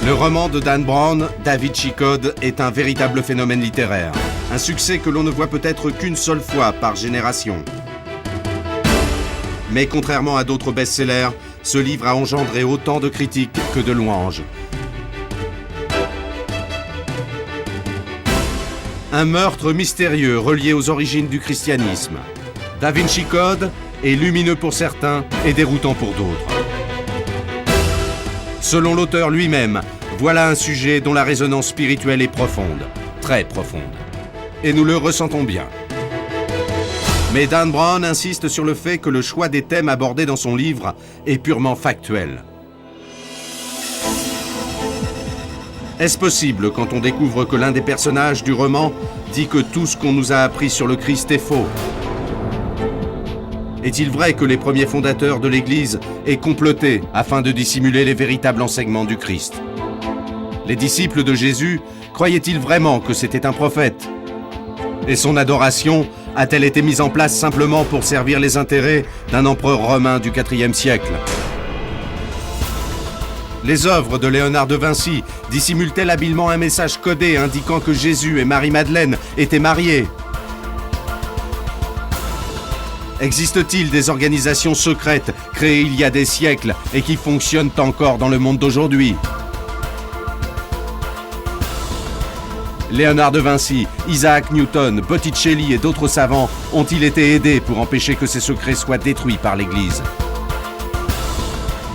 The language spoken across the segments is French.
Le roman de Dan Brown, Da Vinci Code, est un véritable phénomène littéraire. Un succès que l'on ne voit peut-être qu'une seule fois par génération. Mais contrairement à d'autres best-sellers, ce livre a engendré autant de critiques que de louanges. Un meurtre mystérieux relié aux origines du christianisme. Da Vinci Code est lumineux pour certains et déroutant pour d'autres. Selon l'auteur lui-même, voilà un sujet dont la résonance spirituelle est profonde, très profonde. Et nous le ressentons bien. Mais Dan Brown insiste sur le fait que le choix des thèmes abordés dans son livre est purement factuel. Est-ce possible quand on découvre que l'un des personnages du roman dit que tout ce qu'on nous a appris sur le Christ est faux? Est-il vrai que les premiers fondateurs de l'Église aient comploté afin de dissimuler les véritables enseignements du Christ? Les disciples de Jésus croyaient-ils vraiment que c'était un prophète? Et son adoration a-t-elle été mise en place simplement pour servir les intérêts d'un empereur romain du IVe siècle? Les œuvres de Léonard de Vinci dissimulent-elles habilement un message codé indiquant que Jésus et Marie-Madeleine étaient mariés? Existe-t-il des organisations secrètes créées il y a des siècles et qui fonctionnent encore dans le monde d'aujourd'hui? Léonard de Vinci, Isaac Newton, Botticelli et d'autres savants ont-ils été aidés pour empêcher que ces secrets soient détruits par l'Église?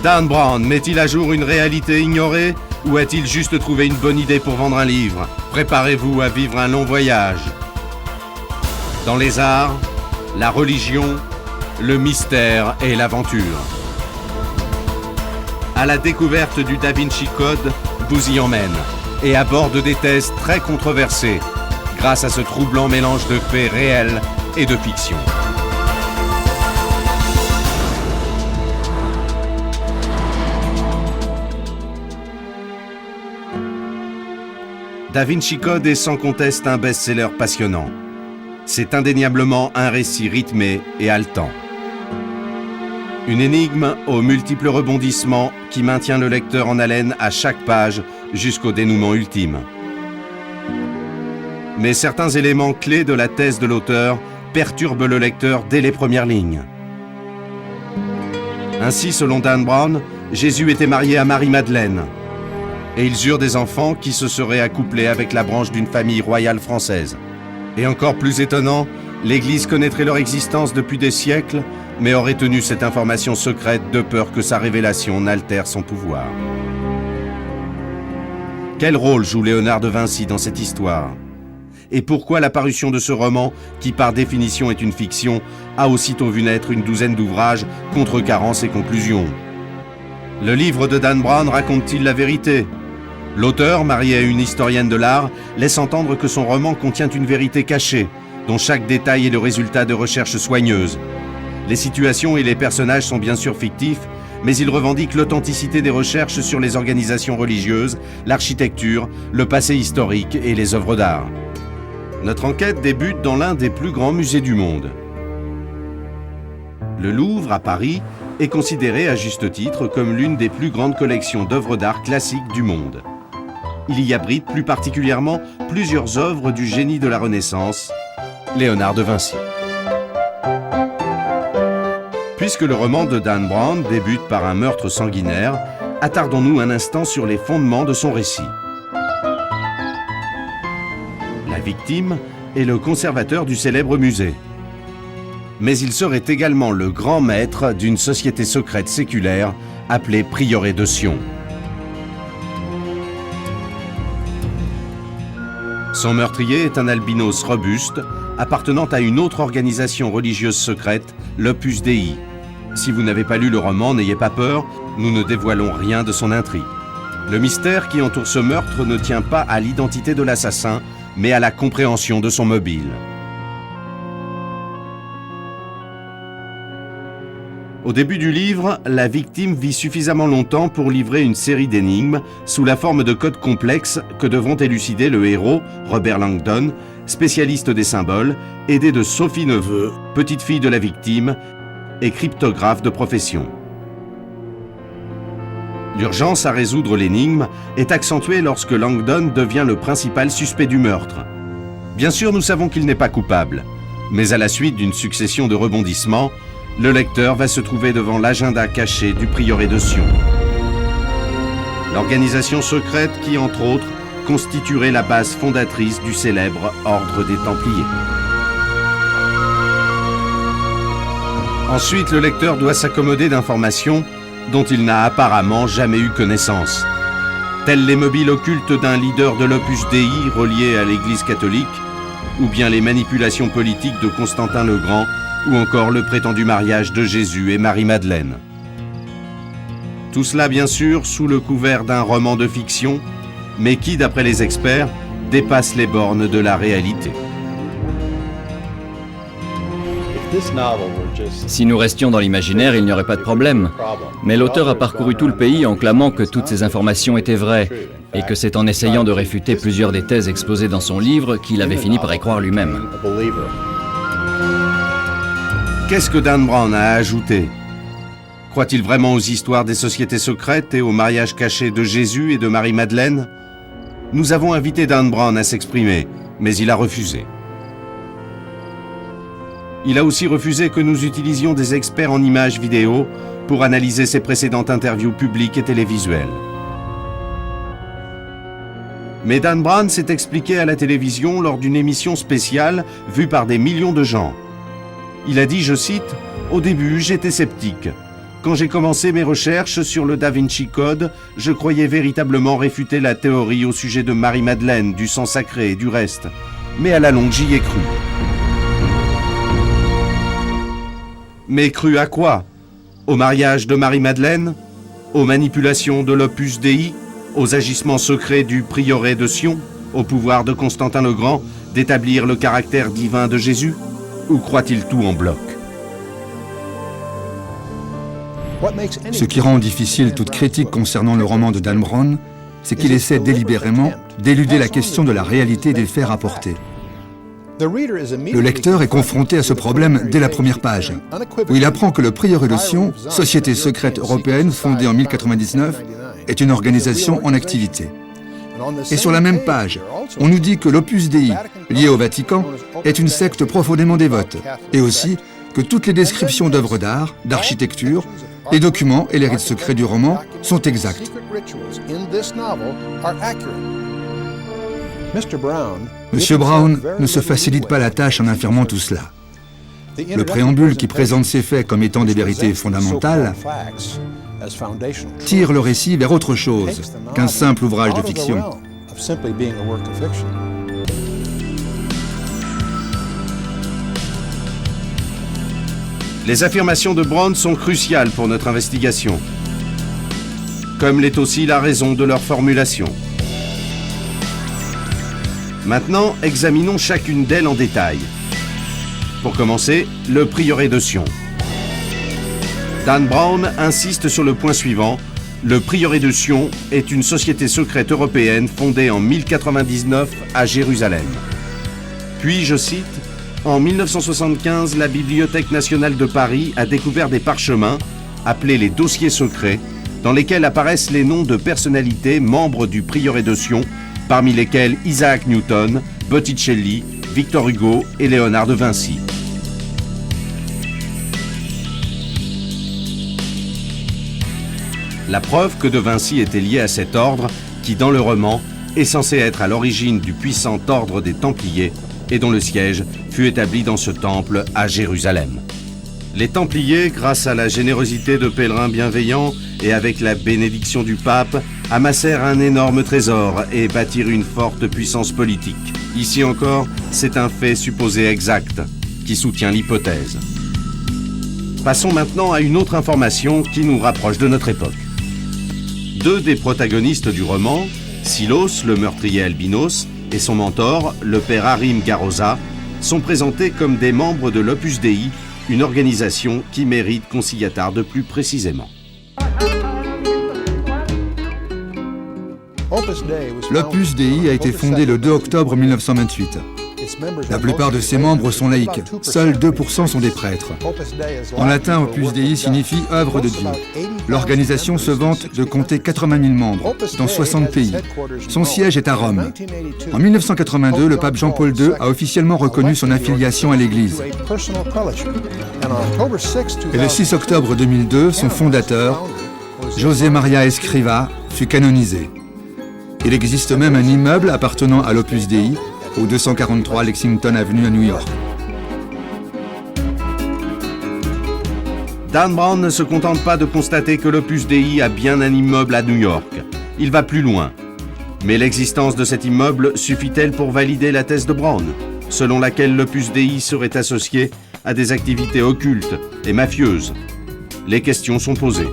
Dan Brown met-il à jour une réalité ignorée ou a-t-il juste trouvé une bonne idée pour vendre un livre? Préparez-vous à vivre un long voyage. Dans les arts, la religion, le mystère et l'aventure. À la découverte du Da Vinci Code vous y emmène et aborde des thèses très controversées grâce à ce troublant mélange de faits réels et de fiction. Da Vinci Code est sans conteste un best-seller passionnant. C'est indéniablement un récit rythmé et haletant. Une énigme aux multiples rebondissements qui maintient le lecteur en haleine à chaque page jusqu'au dénouement ultime. Mais certains éléments clés de la thèse de l'auteur perturbent le lecteur dès les premières lignes. Ainsi, selon Dan Brown, Jésus était marié à Marie-Madeleine et ils eurent des enfants qui se seraient accouplés avec la branche d'une famille royale française. Et encore plus étonnant, l'Église connaîtrait leur existence depuis des siècles, mais aurait tenu cette information secrète de peur que sa révélation n'altère son pouvoir. Quel rôle joue Léonard de Vinci dans cette histoire? Et pourquoi la parution de ce roman, qui par définition est une fiction, a aussitôt vu naître une douzaine d'ouvrages contrecarrant ses conclusions? Le livre de Dan Brown raconte-t-il la vérité? L'auteur, marié à une historienne de l'art, laisse entendre que son roman contient une vérité cachée, dont chaque détail est le résultat de recherches soigneuses. Les situations et les personnages sont bien sûr fictifs, mais il revendique l'authenticité des recherches sur les organisations religieuses, l'architecture, le passé historique et les œuvres d'art. Notre enquête débute dans l'un des plus grands musées du monde. Le Louvre, à Paris, est considéré à juste titre comme l'une des plus grandes collections d'œuvres d'art classiques du monde. Il y abrite plus particulièrement plusieurs œuvres du génie de la Renaissance, Léonard de Vinci. Puisque le roman de Dan Brown débute par un meurtre sanguinaire, attardons-nous un instant sur les fondements de son récit. La victime est le conservateur du célèbre musée. Mais il serait également le grand maître d'une société secrète séculaire appelée Prieuré de Sion. Son meurtrier est un albinos robuste appartenant à une autre organisation religieuse secrète, l'Opus Dei. Si vous n'avez pas lu le roman, n'ayez pas peur, nous ne dévoilons rien de son intrigue. Le mystère qui entoure ce meurtre ne tient pas à l'identité de l'assassin, mais à la compréhension de son mobile. Au début du livre, la victime vit suffisamment longtemps pour livrer une série d'énigmes sous la forme de codes complexes que devront élucider le héros, Robert Langdon, spécialiste des symboles, aidé de Sophie Neveu, petite fille de la victime et cryptographe de profession. L'urgence à résoudre l'énigme est accentuée lorsque Langdon devient le principal suspect du meurtre. Bien sûr, nous savons qu'il n'est pas coupable, mais à la suite d'une succession de rebondissements, le lecteur va se trouver devant l'agenda caché du prieuré de Sion. L'organisation secrète qui, entre autres, constituerait la base fondatrice du célèbre Ordre des Templiers. Ensuite, le lecteur doit s'accommoder d'informations dont il n'a apparemment jamais eu connaissance, tels les mobiles occultes d'un leader de l'Opus Dei relié à l'Église catholique, ou bien les manipulations politiques de Constantin le Grand, ou encore le prétendu mariage de Jésus et Marie-Madeleine. Tout cela, bien sûr, sous le couvert d'un roman de fiction, mais qui, d'après les experts, dépasse les bornes de la réalité. Si nous restions dans l'imaginaire, il n'y aurait pas de problème. Mais l'auteur a parcouru tout le pays en clamant que toutes ces informations étaient vraies, et que c'est en essayant de réfuter plusieurs des thèses exposées dans son livre qu'il avait fini par y croire lui-même. Qu'est-ce que Dan Brown a ajouté? Croit-il vraiment aux histoires des sociétés secrètes et au mariage caché de Jésus et de Marie-Madeleine? Nous avons invité Dan Brown à s'exprimer, mais il a refusé. Il a aussi refusé que nous utilisions des experts en images vidéo pour analyser ses précédentes interviews publiques et télévisuelles. Mais Dan Brown s'est expliqué à la télévision lors d'une émission spéciale vue par des millions de gens. Il a dit, je cite, « Au début, j'étais sceptique. Quand j'ai commencé mes recherches sur le Da Vinci Code, je croyais véritablement réfuter la théorie au sujet de Marie-Madeleine, du sang sacré et du reste. Mais à la longue, j'y ai cru. » Mais cru à quoi? Au mariage de Marie-Madeleine? Aux manipulations de l'Opus Dei? Aux agissements secrets du prieuré de Sion? Au pouvoir de Constantin le Grand d'établir le caractère divin de Jésus? Ou croit-il tout en bloc? Ce qui rend difficile toute critique concernant le roman de Dan Brown, c'est qu'il essaie délibérément d'éluder la question de la réalité des faits rapportés. Le lecteur est confronté à ce problème dès la première page, où il apprend que le prieuré de Sion, société secrète européenne fondée en 1099, est une organisation en activité. Et sur la même page, on nous dit que l'Opus Dei, lié au Vatican, est une secte profondément dévote, et aussi que toutes les descriptions d'œuvres d'art, d'architecture, les documents et les rites secrets du roman sont exacts. Monsieur Brown ne se facilite pas la tâche en affirmant tout cela. Le préambule qui présente ces faits comme étant des vérités fondamentales tire le récit vers autre chose qu'un simple ouvrage de fiction. Les affirmations de Brown sont cruciales pour notre investigation, comme l'est aussi la raison de leur formulation. Maintenant, examinons chacune d'elles en détail. Pour commencer, le prieuré de Sion. Dan Brown insiste sur le point suivant. Le prieuré de Sion est une société secrète européenne fondée en 1099 à Jérusalem. Puis, je cite, « En 1975, la Bibliothèque nationale de Paris a découvert des parchemins, appelés les dossiers secrets, dans lesquels apparaissent les noms de personnalités membres du prieuré de Sion, parmi lesquels Isaac Newton, Botticelli, Victor Hugo et Léonard de Vinci. » La preuve que de Vinci était lié à cet ordre, qui dans le roman est censé être à l'origine du puissant ordre des Templiers et dont le siège fut établi dans ce temple à Jérusalem. Les Templiers, grâce à la générosité de pèlerins bienveillants et avec la bénédiction du pape, amassèrent un énorme trésor et bâtirent une forte puissance politique. Ici encore, c'est un fait supposé exact qui soutient l'hypothèse. Passons maintenant à une autre information qui nous rapproche de notre époque. Deux des protagonistes du roman, Silos, le meurtrier albinos, et son mentor, le père Harim Garoza, sont présentés comme des membres de l'Opus Dei, une organisation qui mérite qu'on s'y attarde plus précisément. L'Opus Dei a été fondé le 2 octobre 1928. La plupart de ses membres sont laïcs, seuls 2% sont des prêtres. En latin, Opus Dei signifie œuvre de Dieu. L'organisation se vante de compter 80 000 membres dans 60 pays. Son siège est à Rome. En 1982, le pape Jean-Paul II a officiellement reconnu son affiliation à l'Église. Et le 6 octobre 2002, son fondateur, José María Escrivá, fut canonisé. Il existe même un immeuble appartenant à l'Opus Dei au 243 Lexington Avenue à New York. Dan Brown ne se contente pas de constater que l'Opus Dei a bien un immeuble à New York. Il va plus loin. Mais l'existence de cet immeuble suffit-elle pour valider la thèse de Brown, selon laquelle l'Opus Dei serait associé à des activités occultes et mafieuses? Les questions sont posées.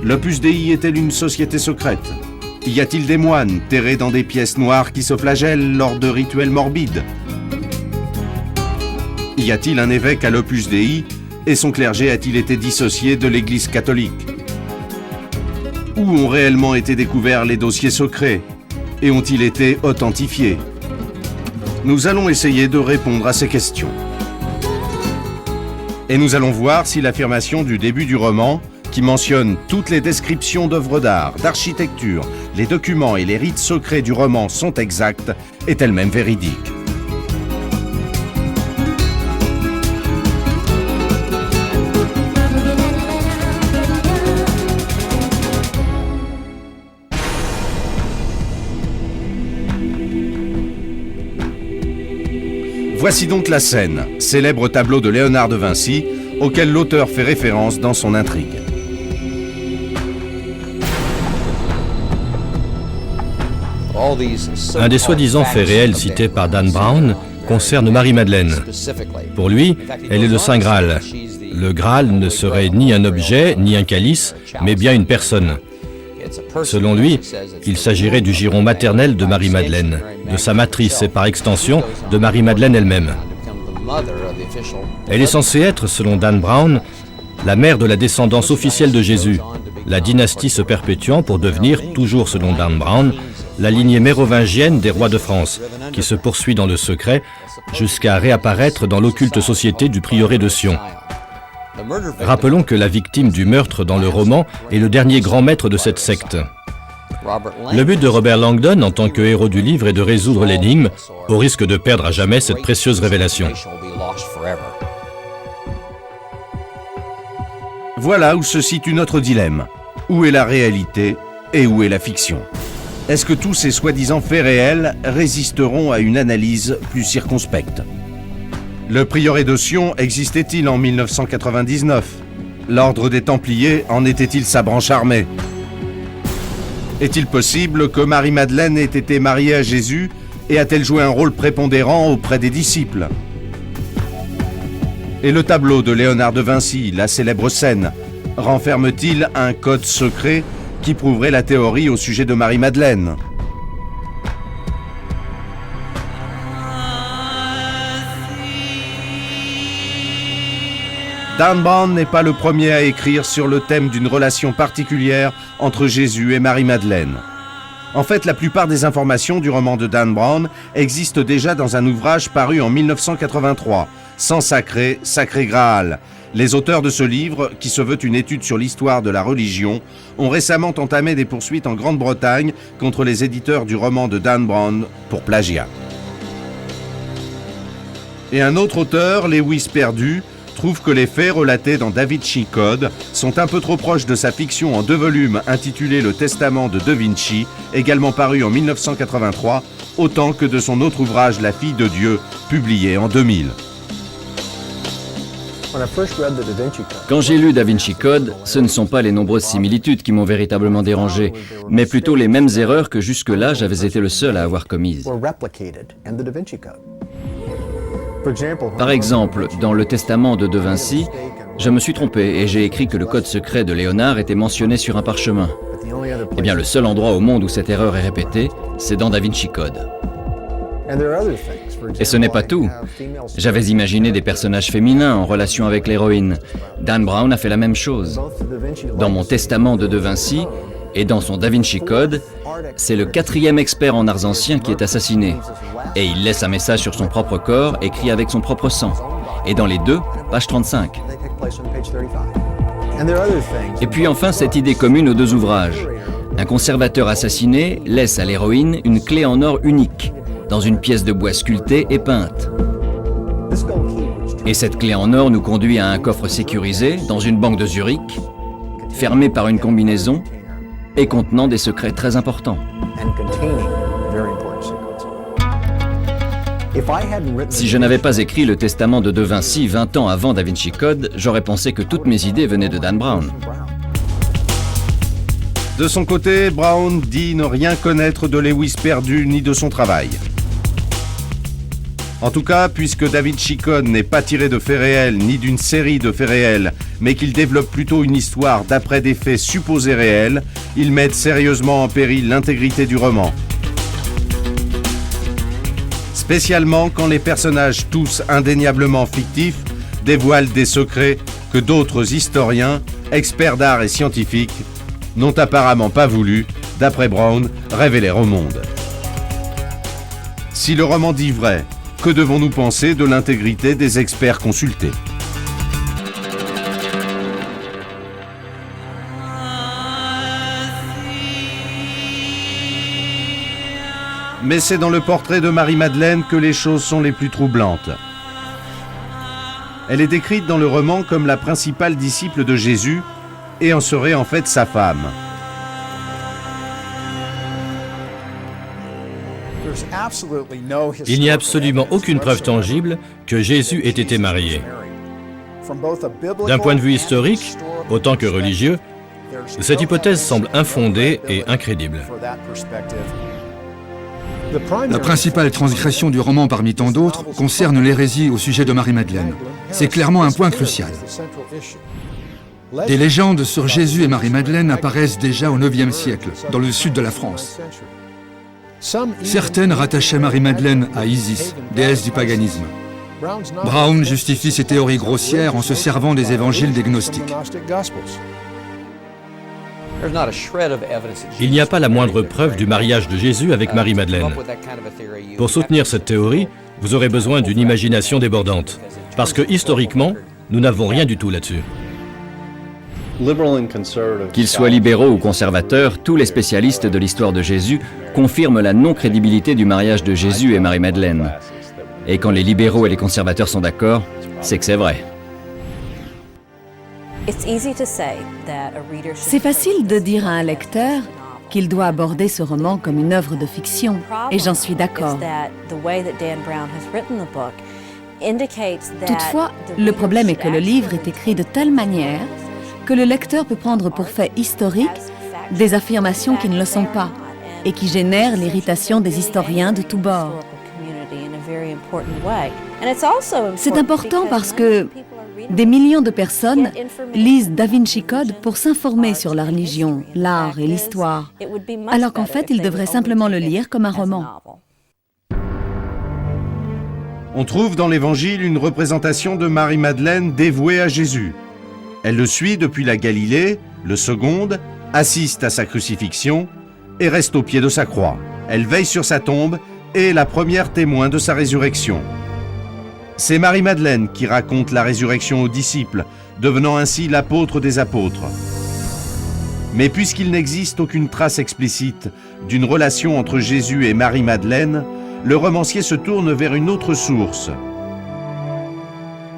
L'Opus Dei est-elle une société secrète? Y a-t-il des moines terrés dans des pièces noires qui se flagellent lors de rituels morbides? Y a-t-il un évêque à l'Opus Dei et son clergé a-t-il été dissocié de l'Église catholique? Où ont réellement été découverts les dossiers secrets et ont-ils été authentifiés? Nous allons essayer de répondre à ces questions. Et nous allons voir si l'affirmation du début du roman, qui mentionne toutes les descriptions d'œuvres d'art, d'architecture, les documents et les rites secrets du roman sont exacts, est elle-même véridique. Voici donc la scène, célèbre tableau de Léonard de Vinci, auquel l'auteur fait référence dans son intrigue. Un des soi-disant faits réels cités par Dan Brown concerne Marie-Madeleine. Pour lui, elle est le Saint Graal. Le Graal ne serait ni un objet, ni un calice, mais bien une personne. Selon lui, il s'agirait du giron maternel de Marie-Madeleine, de sa matrice et par extension de Marie-Madeleine elle-même. Elle est censée être, selon Dan Brown, la mère de la descendance officielle de Jésus, la dynastie se perpétuant pour devenir, toujours selon Dan Brown, la lignée mérovingienne des rois de France, qui se poursuit dans le secret jusqu'à réapparaître dans l'occulte société du prieuré de Sion. Rappelons que la victime du meurtre dans le roman est le dernier grand maître de cette secte. Le but de Robert Langdon en tant que héros du livre est de résoudre l'énigme, au risque de perdre à jamais cette précieuse révélation. Voilà où se situe notre dilemme. Où est la réalité et où est la fiction? Est-ce que tous ces soi-disant faits réels résisteront à une analyse plus circonspecte? Le prieuré de Sion existait-il en 1999? L'ordre des Templiers en était-il sa branche armée? Est-il possible que Marie-Madeleine ait été mariée à Jésus et a-t-elle joué un rôle prépondérant auprès des disciples? Et le tableau de Léonard de Vinci, la célèbre scène, renferme-t-il un code secret qui prouverait la théorie au sujet de Marie-Madeleine? Dan Brown n'est pas le premier à écrire sur le thème d'une relation particulière entre Jésus et Marie-Madeleine. En fait, la plupart des informations du roman de Dan Brown existent déjà dans un ouvrage paru en 1983, Sang sacré, Sacré Graal. Les auteurs de ce livre, qui se veut une étude sur l'histoire de la religion, ont récemment entamé des poursuites en Grande-Bretagne contre les éditeurs du roman de Dan Brown pour plagiat. Et un autre auteur, Lewis Perdu, trouve que les faits relatés dans Da Vinci Code sont un peu trop proches de sa fiction en 2 volumes intitulée Le Testament de Da Vinci, également paru en 1983, autant que de son autre ouvrage La Fille de Dieu, publié en 2000. Quand j'ai lu Da Vinci Code, ce ne sont pas les nombreuses similitudes qui m'ont véritablement dérangé, mais plutôt les mêmes erreurs que jusque-là j'avais été le seul à avoir commises. Par exemple, dans le testament de Da Vinci, je me suis trompé et j'ai écrit que le code secret de Léonard était mentionné sur un parchemin. Eh bien, le seul endroit au monde où cette erreur est répétée, c'est dans Da Vinci Code. Et ce n'est pas tout. J'avais imaginé des personnages féminins en relation avec l'héroïne. Dan Brown a fait la même chose. Dans mon testament de Da Vinci, Et dans son Da Vinci Code, c'est le 4e expert en arts anciens qui est assassiné. Et il laisse un message sur son propre corps, écrit avec son propre sang. Et dans les deux, page 35. Et puis enfin, cette idée commune aux deux ouvrages. Un conservateur assassiné laisse à l'héroïne une clé en or unique, dans une pièce de bois sculptée et peinte. Et cette clé en or nous conduit à un coffre sécurisé, dans une banque de Zurich, fermé par une combinaison, et contenant des secrets très importants. Si je n'avais pas écrit le testament de Vinci 20 ans avant Da Vinci Code, j'aurais pensé que toutes mes idées venaient de Dan Brown. De son côté, Brown dit ne rien connaître de Lewis perdu ni de son travail. En tout cas, puisque Da Vinci Code n'est pas tiré de faits réels ni d'une série de faits réels, mais qu'il développe plutôt une histoire d'après des faits supposés réels, il met sérieusement en péril l'intégrité du roman. Spécialement quand les personnages, tous indéniablement fictifs, dévoilent des secrets que d'autres historiens, experts d'art et scientifiques, n'ont apparemment pas voulu, d'après Brown, révéler au monde. Si le roman dit vrai, que devons-nous penser de l'intégrité des experts consultés ? Mais c'est dans le portrait de Marie-Madeleine que les choses sont les plus troublantes. Elle est décrite dans le roman comme la principale disciple de Jésus et en serait en fait sa femme. Il n'y a absolument aucune preuve tangible que Jésus ait été marié. D'un point de vue historique, autant que religieux, cette hypothèse semble infondée et incrédible. La principale transgression du roman parmi tant d'autres concerne l'hérésie au sujet de Marie-Madeleine. C'est clairement un point crucial. Des légendes sur Jésus et Marie-Madeleine apparaissent déjà au IXe siècle, dans le sud de la France. Certaines rattachaient Marie-Madeleine à Isis, déesse du paganisme. Brown justifie ces théories grossières en se servant des évangiles des gnostiques. Il n'y a pas la moindre preuve du mariage de Jésus avec Marie-Madeleine. Pour soutenir cette théorie, vous aurez besoin d'une imagination débordante. Parce que historiquement, nous n'avons rien du tout là-dessus. Qu'ils soient libéraux ou conservateurs, tous les spécialistes de l'histoire de Jésus confirment la non-crédibilité du mariage de Jésus et Marie-Madeleine. Et quand les libéraux et les conservateurs sont d'accord, c'est que c'est vrai. C'est facile de dire à un lecteur qu'il doit aborder ce roman comme une œuvre de fiction, et j'en suis d'accord. Toutefois, le problème est que le livre est écrit de telle manière que le lecteur peut prendre pour fait historique des affirmations qui ne le sont pas et qui génèrent l'irritation des historiens de tous bords. C'est important parce que des millions de personnes lisent Da Vinci Code pour s'informer sur la religion, l'art et l'histoire, alors qu'en fait, ils devraient simplement le lire comme un roman. On trouve dans l'Évangile une représentation de Marie-Madeleine dévouée à Jésus. Elle le suit depuis la Galilée, le seconde, assiste à sa crucifixion et reste au pied de sa croix. Elle veille sur sa tombe et est la première témoin de sa résurrection. C'est Marie-Madeleine qui raconte la résurrection aux disciples, devenant ainsi l'apôtre des apôtres. Mais puisqu'il n'existe aucune trace explicite d'une relation entre Jésus et Marie-Madeleine, le romancier se tourne vers une autre source.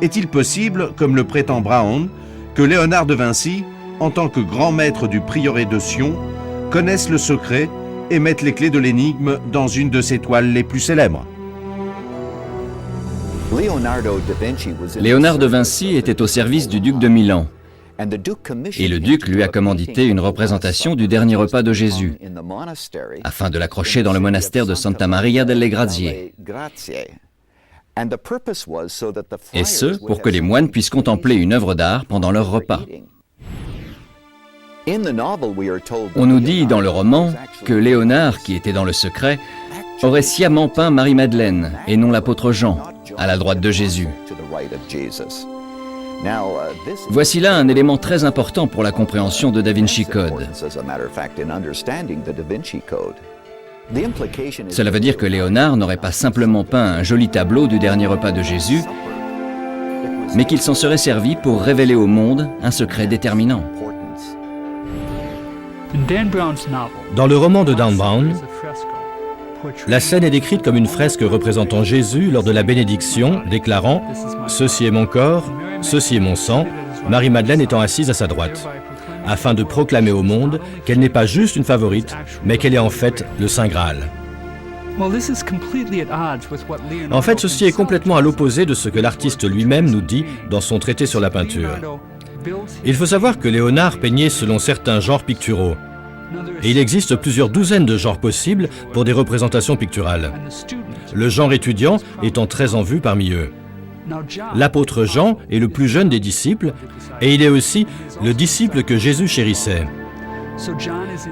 Est-il possible, comme le prétend Brown, que Léonard de Vinci, en tant que grand maître du prieuré de Sion, connaisse le secret et mette les clés de l'énigme dans une de ses toiles les plus célèbres? Léonard de Vinci était au service du duc de Milan, et le duc lui a commandité une représentation du dernier repas de Jésus, afin de l'accrocher dans le monastère de Santa Maria delle Grazie. Et ce, pour que les moines puissent contempler une œuvre d'art pendant leur repas. On nous dit dans le roman que Léonard, qui était dans le secret, aurait sciemment peint Marie-Madeleine et non l'apôtre Jean, à la droite de Jésus. Voici là un élément très important pour la compréhension de Da Vinci Code. Cela veut dire que Léonard n'aurait pas simplement peint un joli tableau du dernier repas de Jésus, mais qu'il s'en serait servi pour révéler au monde un secret déterminant. Dans le roman de Dan Brown, la scène est décrite comme une fresque représentant Jésus lors de la bénédiction, déclarant « Ceci est mon corps, ceci est mon sang », Marie-Madeleine étant assise à sa droite, afin de proclamer au monde qu'elle n'est pas juste une favorite, mais qu'elle est en fait le Saint Graal. En fait, ceci est complètement à l'opposé de ce que l'artiste lui-même nous dit dans son traité sur la peinture. Il faut savoir que Léonard peignait selon certains genres picturaux. Et il existe plusieurs douzaines de genres possibles pour des représentations picturales. Le genre étudiant étant très en vue parmi eux. L'apôtre Jean est le plus jeune des disciples et il est aussi le disciple que Jésus chérissait.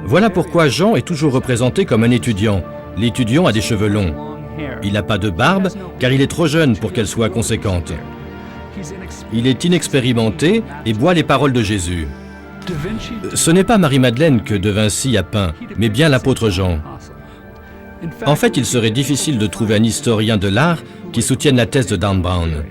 Voilà pourquoi Jean est toujours représenté comme un étudiant. L'étudiant a des cheveux longs. Il n'a pas de barbe car il est trop jeune pour qu'elle soit conséquente. Il est inexpérimenté et boit les paroles de Jésus. Ce n'est pas Marie-Madeleine que De Vinci a peint, mais bien l'apôtre Jean. En fait, il serait difficile de trouver un historien de l'art qui soutienne la thèse de Dan Brown.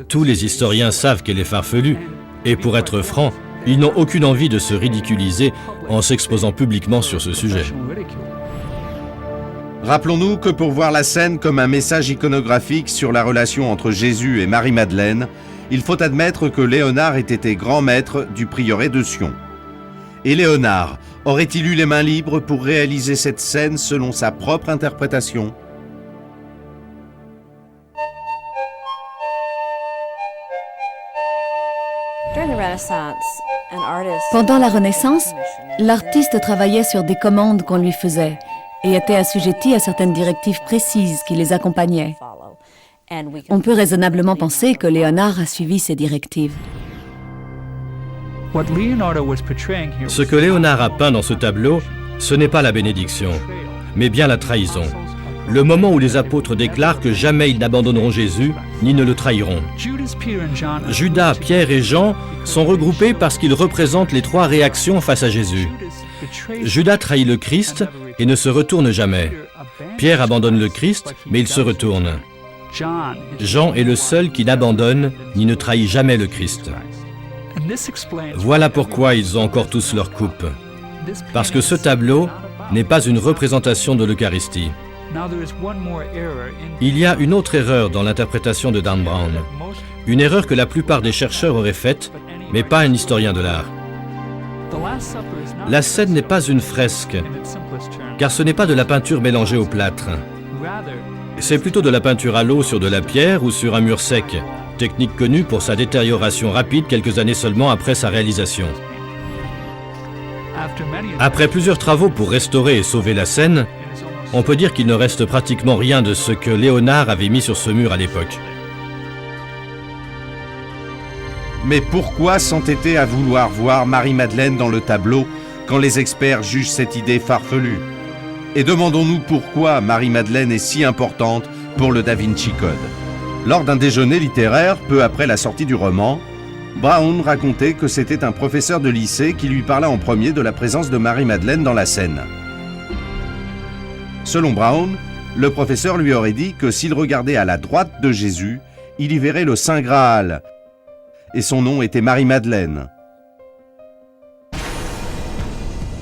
Tous les historiens savent qu'elle est farfelue, et pour être franc, ils n'ont aucune envie de se ridiculiser en s'exposant publiquement sur ce sujet. Rappelons-nous que pour voir la scène comme un message iconographique sur la relation entre Jésus et Marie-Madeleine, il faut admettre que Léonard ait été grand maître du prieuré de Sion. Et Léonard aurait-il eu les mains libres pour réaliser cette scène selon sa propre interprétation ? Pendant la Renaissance, l'artiste travaillait sur des commandes qu'on lui faisait et était assujetti à certaines directives précises qui les accompagnaient. On peut raisonnablement penser que Léonard a suivi ces directives. Ce que Léonard a peint dans ce tableau, ce n'est pas la bénédiction, mais bien la trahison. Le moment où les apôtres déclarent que jamais ils n'abandonneront Jésus, ni ne le trahiront. Judas, Pierre et Jean sont regroupés parce qu'ils représentent les trois réactions face à Jésus. Judas trahit le Christ et ne se retourne jamais. Pierre abandonne le Christ, mais il se retourne. Jean est le seul qui n'abandonne ni ne trahit jamais le Christ. Voilà pourquoi ils ont encore tous leur coupe. Parce que ce tableau n'est pas une représentation de l'Eucharistie. Il y a une autre erreur dans l'interprétation de Dan Brown. Une erreur que la plupart des chercheurs auraient faite, mais pas un historien de l'art. La scène n'est pas une fresque, car ce n'est pas de la peinture mélangée au plâtre. C'est plutôt de la peinture à l'eau sur de la pierre ou sur un mur sec, technique connue pour sa détérioration rapide quelques années seulement après sa réalisation. Après plusieurs travaux pour restaurer et sauver la scène, on peut dire qu'il ne reste pratiquement rien de ce que Léonard avait mis sur ce mur à l'époque. Mais pourquoi s'entêter à vouloir voir Marie-Madeleine dans le tableau quand les experts jugent cette idée farfelue ? Et demandons-nous pourquoi Marie-Madeleine est si importante pour le Da Vinci Code. Lors d'un déjeuner littéraire, peu après la sortie du roman, Brown racontait que c'était un professeur de lycée qui lui parla en premier de la présence de Marie-Madeleine dans la scène. Selon Brown, le professeur lui aurait dit que s'il regardait à la droite de Jésus, il y verrait le Saint Graal, et son nom était Marie-Madeleine.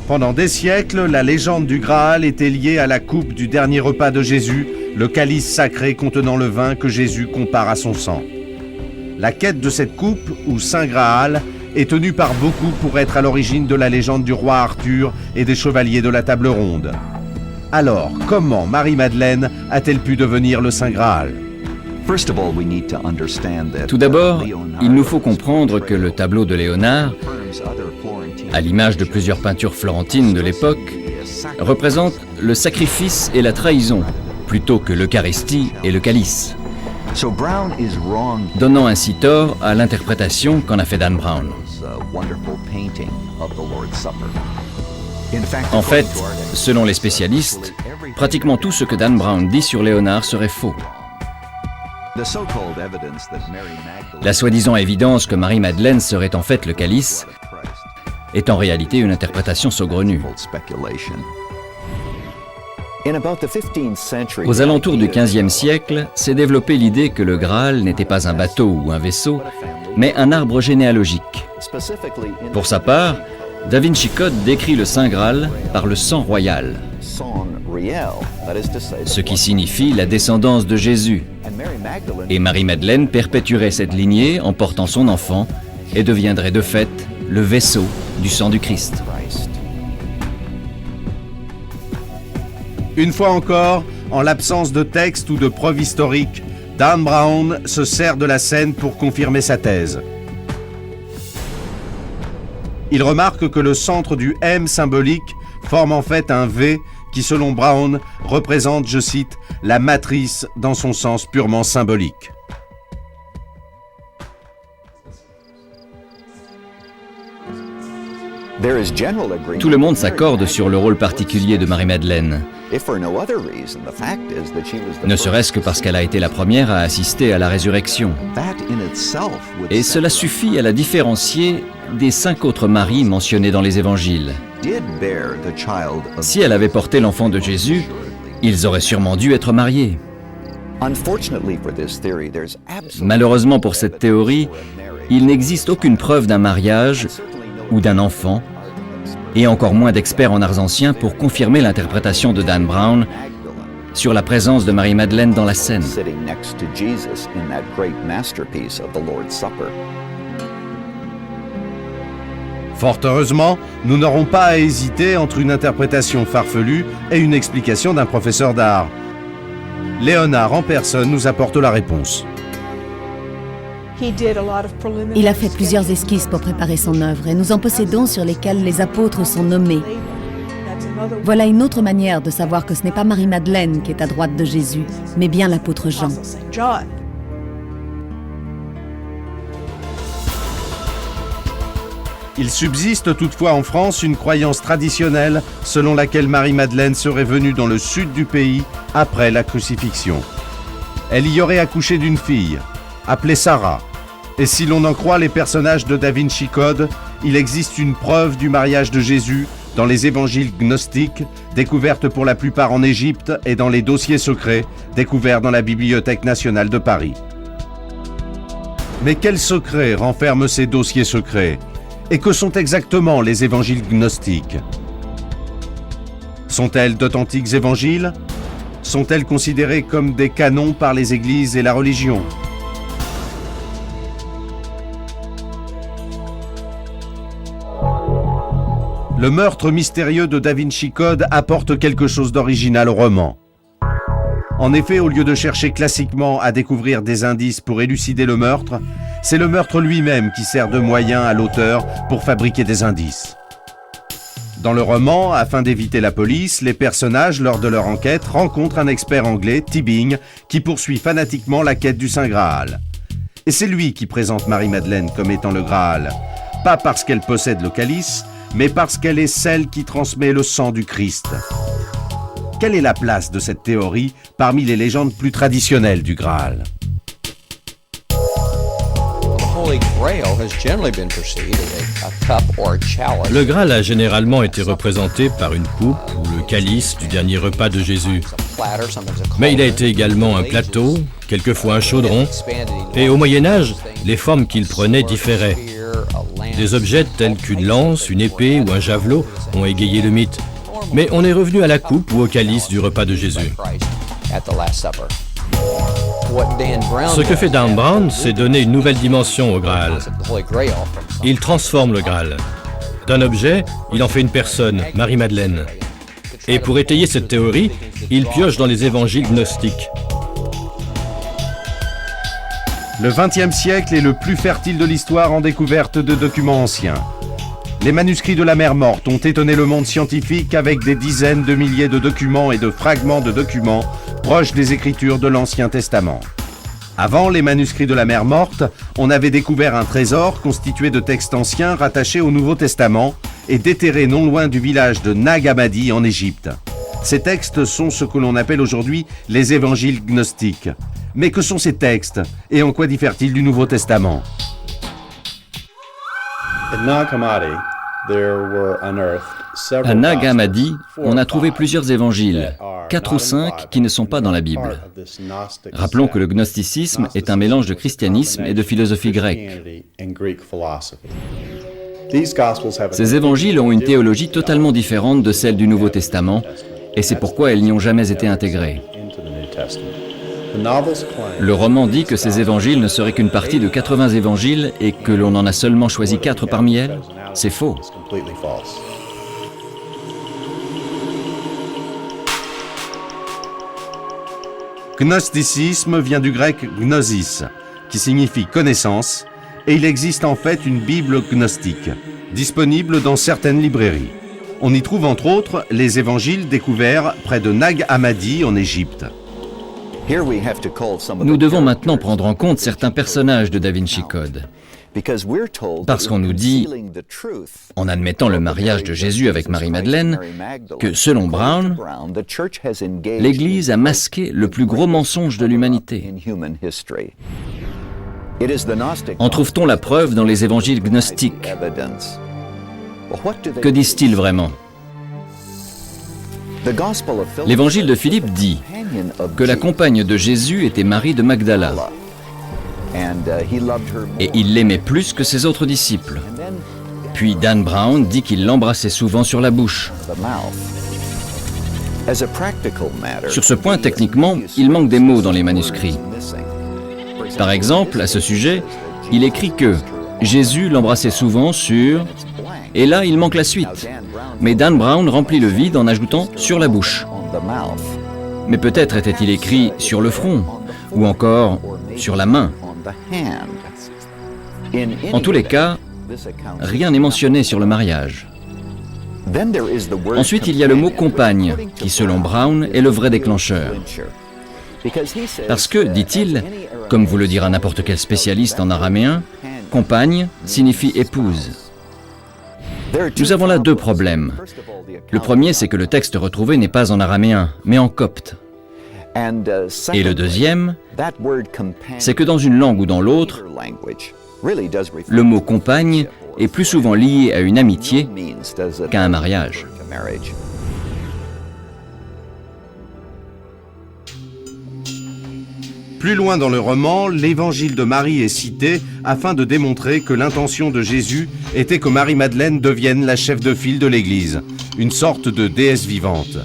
Pendant des siècles, la légende du Graal était liée à la coupe du dernier repas de Jésus, le calice sacré contenant le vin que Jésus compare à son sang. La quête de cette coupe, ou Saint Graal, est tenue par beaucoup pour être à l'origine de la légende du roi Arthur et des chevaliers de la Table Ronde. Alors, comment Marie-Madeleine a-t-elle pu devenir le Saint Graal ? Tout d'abord, il nous faut comprendre que le tableau de Léonard, à l'image de plusieurs peintures florentines de l'époque, représente le sacrifice et la trahison, plutôt que l'Eucharistie et le calice, donnant ainsi tort à l'interprétation qu'en a fait Dan Brown. En fait, selon les spécialistes, pratiquement tout ce que Dan Brown dit sur Léonard serait faux. La soi-disant évidence que Marie-Madeleine serait en fait le calice est en réalité une interprétation saugrenue. Aux alentours du XVe siècle, s'est développée l'idée que le Graal n'était pas un bateau ou un vaisseau, mais un arbre généalogique. Pour sa part, Da Vinci Code décrit le Saint Graal par le sang royal, ce qui signifie la descendance de Jésus. Et Marie-Madeleine perpétuerait cette lignée en portant son enfant et deviendrait de fait le vaisseau du sang du Christ. Une fois encore, en l'absence de texte ou de preuves historiques, Dan Brown se sert de la scène pour confirmer sa thèse. Il remarque que le centre du M symbolique forme en fait un V qui, selon Brown, représente, je cite, « la matrice dans son sens purement symbolique ». Tout le monde s'accorde sur le rôle particulier de Marie-Madeleine, ne serait-ce que parce qu'elle a été la première à assister à la résurrection. Et cela suffit à la différencier des 5 autres Maries mentionnées dans les évangiles. Si elle avait porté l'enfant de Jésus, ils auraient sûrement dû être mariés. Malheureusement pour cette théorie, il n'existe aucune preuve d'un mariage ou d'un enfant, et encore moins d'experts en arts anciens pour confirmer l'interprétation de Dan Brown sur la présence de Marie-Madeleine dans la scène. Fort heureusement, nous n'aurons pas à hésiter entre une interprétation farfelue et une explication d'un professeur d'art. Léonard en personne nous apporte la réponse. Il a fait plusieurs esquisses pour préparer son œuvre et nous en possédons sur lesquelles les apôtres sont nommés. Voilà une autre manière de savoir que ce n'est pas Marie-Madeleine qui est à droite de Jésus, mais bien l'apôtre Jean. Il subsiste toutefois en France une croyance traditionnelle selon laquelle Marie-Madeleine serait venue dans le sud du pays après la crucifixion. Elle y aurait accouché d'une fille, appelée Sarah. Et si l'on en croit les personnages de Da Vinci Code, il existe une preuve du mariage de Jésus dans les évangiles gnostiques, découvertes pour la plupart en Égypte, et dans les dossiers secrets, découverts dans la Bibliothèque nationale de Paris. Mais quels secrets renferment ces dossiers secrets? Et que sont exactement les évangiles gnostiques? Sont-elles d'authentiques évangiles? Sont-elles considérées comme des canons par les églises et la religion? Le meurtre mystérieux de Da Vinci Code apporte quelque chose d'original au roman. En effet, au lieu de chercher classiquement à découvrir des indices pour élucider le meurtre, c'est le meurtre lui-même qui sert de moyen à l'auteur pour fabriquer des indices. Dans le roman, afin d'éviter la police, les personnages, lors de leur enquête, rencontrent un expert anglais, Tibbing, qui poursuit fanatiquement la quête du Saint Graal. Et c'est lui qui présente Marie-Madeleine comme étant le Graal, pas parce qu'elle possède le calice, mais parce qu'elle est celle qui transmet le sang du Christ. Quelle est la place de cette théorie parmi les légendes plus traditionnelles du Graal? Le Graal a généralement été représenté par une coupe ou le calice du dernier repas de Jésus. Mais il a été également un plateau, quelquefois un chaudron, et au Moyen-Âge, les formes qu'il prenait différaient. Des objets tels qu'une lance, une épée ou un javelot ont égayé le mythe. Mais on est revenu à la coupe ou au calice du repas de Jésus. Ce que fait Dan Brown, c'est donner une nouvelle dimension au Graal. Il transforme le Graal. D'un objet, il en fait une personne, Marie-Madeleine. Et pour étayer cette théorie, il pioche dans les évangiles gnostiques. Le XXe siècle est le plus fertile de l'histoire en découverte de documents anciens. Les manuscrits de la mer Morte ont étonné le monde scientifique avec des dizaines de milliers de documents et de fragments de documents proches des écritures de l'Ancien Testament. Avant les manuscrits de la mer Morte, on avait découvert un trésor constitué de textes anciens rattachés au Nouveau Testament et déterrés non loin du village de Nag Hammadi en Égypte. Ces textes sont ce que l'on appelle aujourd'hui les évangiles gnostiques. Mais que sont ces textes et en quoi diffèrent-ils du Nouveau Testament? À Nag Hammadi, on a trouvé plusieurs évangiles, 4 ou 5 qui ne sont pas dans la Bible. Rappelons que le gnosticisme est un mélange de christianisme et de philosophie grecque. Ces évangiles ont une théologie totalement différente de celle du Nouveau Testament, et c'est pourquoi elles n'y ont jamais été intégrées. Le roman dit que ces évangiles ne seraient qu'une partie de 80 évangiles et que l'on en a seulement choisi 4 parmi elles. C'est faux. Gnosticisme vient du grec gnosis, qui signifie connaissance, et il existe en fait une Bible gnostique, disponible dans certaines librairies. On y trouve entre autres les évangiles découverts près de Nag Hammadi en Égypte. Nous devons maintenant prendre en compte certains personnages de Da Vinci Code. Parce qu'on nous dit, en admettant le mariage de Jésus avec Marie-Madeleine, que selon Brown, l'Église a masqué le plus gros mensonge de l'humanité. En trouve-t-on la preuve dans les évangiles gnostiques? Que disent-ils vraiment? L'évangile de Philippe dit que la compagne de Jésus était Marie de Magdala. Et il l'aimait plus que ses autres disciples. Puis Dan Brown dit qu'il l'embrassait souvent sur la bouche. Sur ce point, techniquement, il manque des mots dans les manuscrits. Par exemple, à ce sujet, il écrit que Jésus l'embrassait souvent sur... Et là, il manque la suite. Mais Dan Brown remplit le vide en ajoutant « sur la bouche ». Mais peut-être était-il écrit « sur le front » ou encore « sur la main ». En tous les cas, rien n'est mentionné sur le mariage. Ensuite, il y a le mot « compagne » qui, selon Brown, est le vrai déclencheur. Parce que, dit-il, comme vous le dira n'importe quel spécialiste en araméen, « compagne » signifie « épouse ». Nous avons là 2 problèmes. Le premier, c'est que le texte retrouvé n'est pas en araméen, mais en copte. Et le deuxième, c'est que dans une langue ou dans l'autre, le mot « compagne » est plus souvent lié à une amitié qu'à un mariage. Plus loin dans le roman, l'évangile de Marie est cité afin de démontrer que l'intention de Jésus était que Marie-Madeleine devienne la chef de file de l'Église, une sorte de déesse vivante.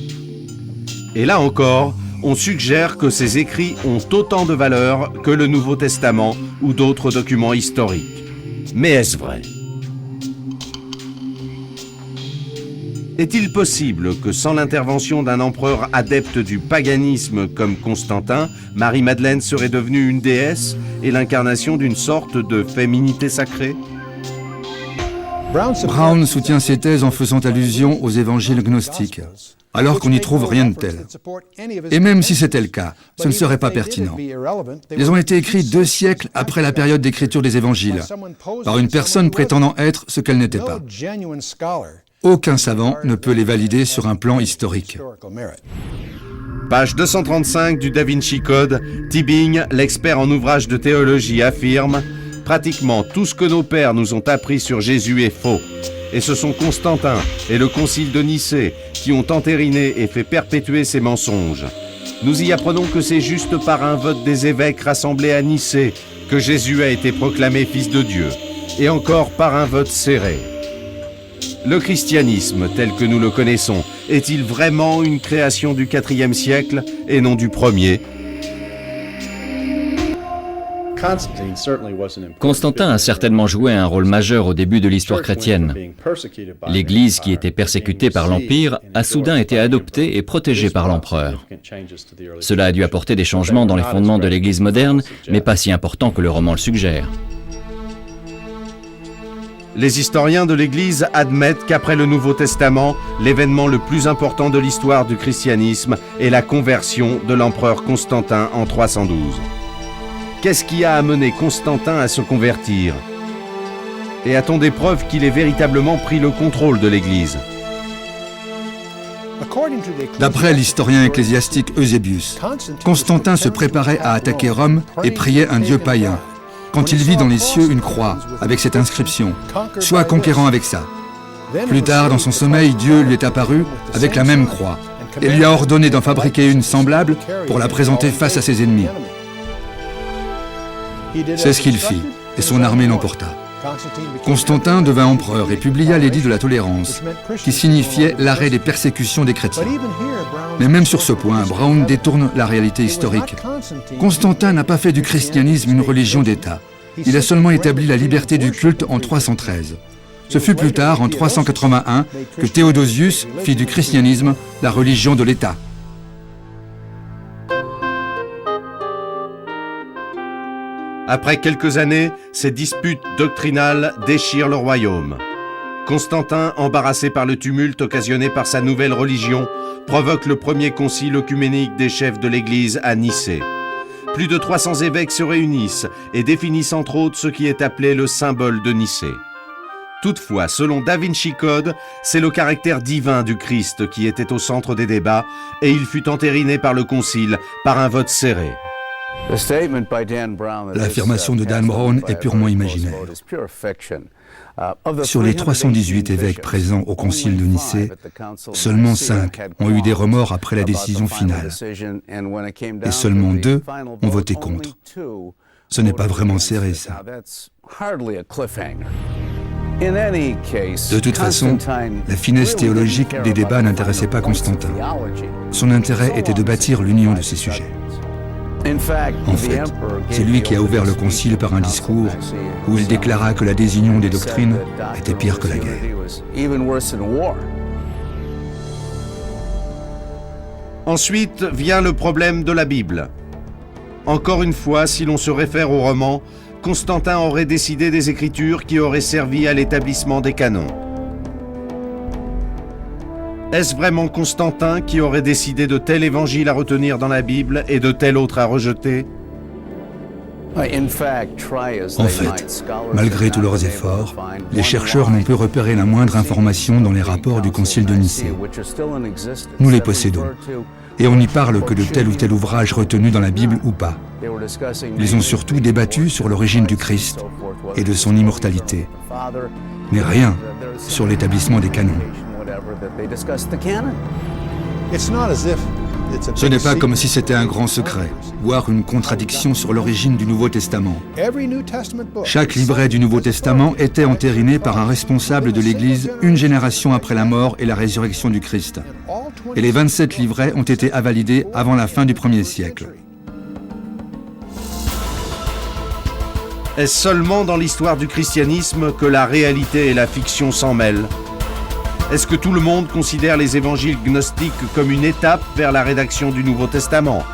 Et là encore, on suggère que ces écrits ont autant de valeur que le Nouveau Testament ou d'autres documents historiques. Mais est-ce vrai? Est-il possible que sans l'intervention d'un empereur adepte du paganisme comme Constantin, Marie-Madeleine serait devenue une déesse et l'incarnation d'une sorte de féminité sacrée? Brown soutient ces thèses en faisant allusion aux évangiles gnostiques, alors qu'on n'y trouve rien de tel. Et même si c'était le cas, ce ne serait pas pertinent. Ils ont été écrits 2 siècles après la période d'écriture des évangiles, par une personne prétendant être ce qu'elle n'était pas. Aucun savant ne peut les valider sur un plan historique. Page 235 du Da Vinci Code, Tibing, l'expert en ouvrages de théologie, affirme « Pratiquement tout ce que nos pères nous ont appris sur Jésus est faux. Et ce sont Constantin et le concile de Nicée qui ont entériné et fait perpétuer ces mensonges. Nous y apprenons que c'est juste par un vote des évêques rassemblés à Nicée que Jésus a été proclamé fils de Dieu, et encore par un vote serré. Le christianisme, tel que nous le connaissons, est-il vraiment une création du IVe siècle et non du 1er? Constantin a certainement joué un rôle majeur au début de l'histoire chrétienne. L'Église, qui était persécutée par l'Empire, a soudain été adoptée et protégée par l'empereur. Cela a dû apporter des changements dans les fondements de l'Église moderne, mais pas si importants que le roman le suggère. Les historiens de l'Église admettent qu'après le Nouveau Testament, l'événement le plus important de l'histoire du christianisme est la conversion de l'empereur Constantin en 312. Qu'est-ce qui a amené Constantin à se convertir? Et a-t-on des preuves qu'il ait véritablement pris le contrôle de l'Église? D'après l'historien ecclésiastique Eusébius, Constantin se préparait à attaquer Rome et priait un dieu païen, quand il vit dans les cieux une croix avec cette inscription « Sois conquérant avec ça ». Plus tard, dans son sommeil, Dieu lui est apparu avec la même croix et lui a ordonné d'en fabriquer une semblable pour la présenter face à ses ennemis. C'est ce qu'il fit, et son armée l'emporta. Constantin devint empereur et publia l'édit de la tolérance, qui signifiait l'arrêt des persécutions des chrétiens. Mais même sur ce point, Brown détourne la réalité historique. Constantin n'a pas fait du christianisme une religion d'État. Il a seulement établi la liberté du culte en 313. Ce fut plus tard, en 381, que Théodosius fit du christianisme la religion de l'État. Après quelques années, ces disputes doctrinales déchirent le royaume. Constantin, embarrassé par le tumulte occasionné par sa nouvelle religion, provoque le premier concile œcuménique des chefs de l'Église à Nicée. Plus de 300 évêques se réunissent et définissent entre autres ce qui est appelé le symbole de Nicée. Toutefois, selon Da Vinci Code, c'est le caractère divin du Christ qui était au centre des débats et il fut entériné par le concile par un vote serré. L'affirmation de Dan Brown est purement imaginaire. Sur les 318 évêques présents au concile de Nicée, seulement 5 ont eu des remords après la décision finale. Et seulement 2 ont voté contre. Ce n'est pas vraiment serré, ça. De toute façon, la finesse théologique des débats n'intéressait pas Constantin. Son intérêt était de bâtir l'union de ces sujets. En fait, c'est lui qui a ouvert le concile par un discours où il déclara que la désunion des doctrines était pire que la guerre. Ensuite vient le problème de la Bible. Encore une fois, si l'on se réfère au roman, Constantin aurait décidé des écritures qui auraient servi à l'établissement des canons. Est-ce vraiment Constantin qui aurait décidé de tel évangile à retenir dans la Bible et de tel autre à rejeter? En fait, malgré tous leurs efforts, les chercheurs n'ont pu repérer la moindre information dans les rapports du concile de Nicée. Nous les possédons, et on n'y parle que de tel ou tel ouvrage retenu dans la Bible ou pas. Ils ont surtout débattu sur l'origine du Christ et de son immortalité, mais rien sur l'établissement des canons. Ce n'est pas comme si c'était un grand secret, voire une contradiction sur l'origine du Nouveau Testament. Chaque livret du Nouveau Testament était entériné par un responsable de l'Église une génération après la mort et la résurrection du Christ. Et les 27 livrets ont été invalidés avant la fin du 1er siècle. Est-ce seulement dans l'histoire du christianisme que la réalité et la fiction s'en mêlent? Est-ce que tout le monde considère les évangiles gnostiques comme une étape vers la rédaction du Nouveau Testament?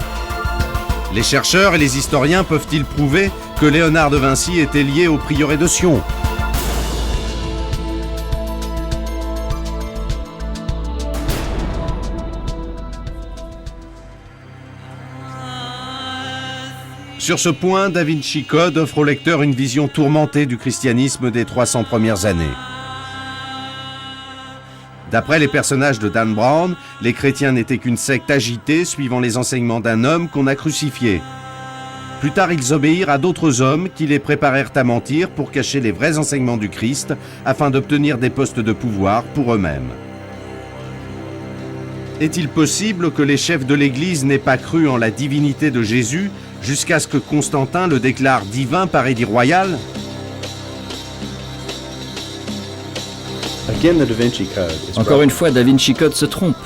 Les chercheurs et les historiens peuvent-ils prouver que Léonard de Vinci était lié au prieuré de Sion? Sur ce point, Da Vinci Code offre au lecteur une vision tourmentée du christianisme des 300 premières années. D'après les personnages de Dan Brown, les chrétiens n'étaient qu'une secte agitée suivant les enseignements d'un homme qu'on a crucifié. Plus tard, ils obéirent à d'autres hommes qui les préparèrent à mentir pour cacher les vrais enseignements du Christ afin d'obtenir des postes de pouvoir pour eux-mêmes. Est-il possible que les chefs de l'Église n'aient pas cru en la divinité de Jésus jusqu'à ce que Constantin le déclare divin par édit royal? Encore une fois, Da Vinci Code se trompe.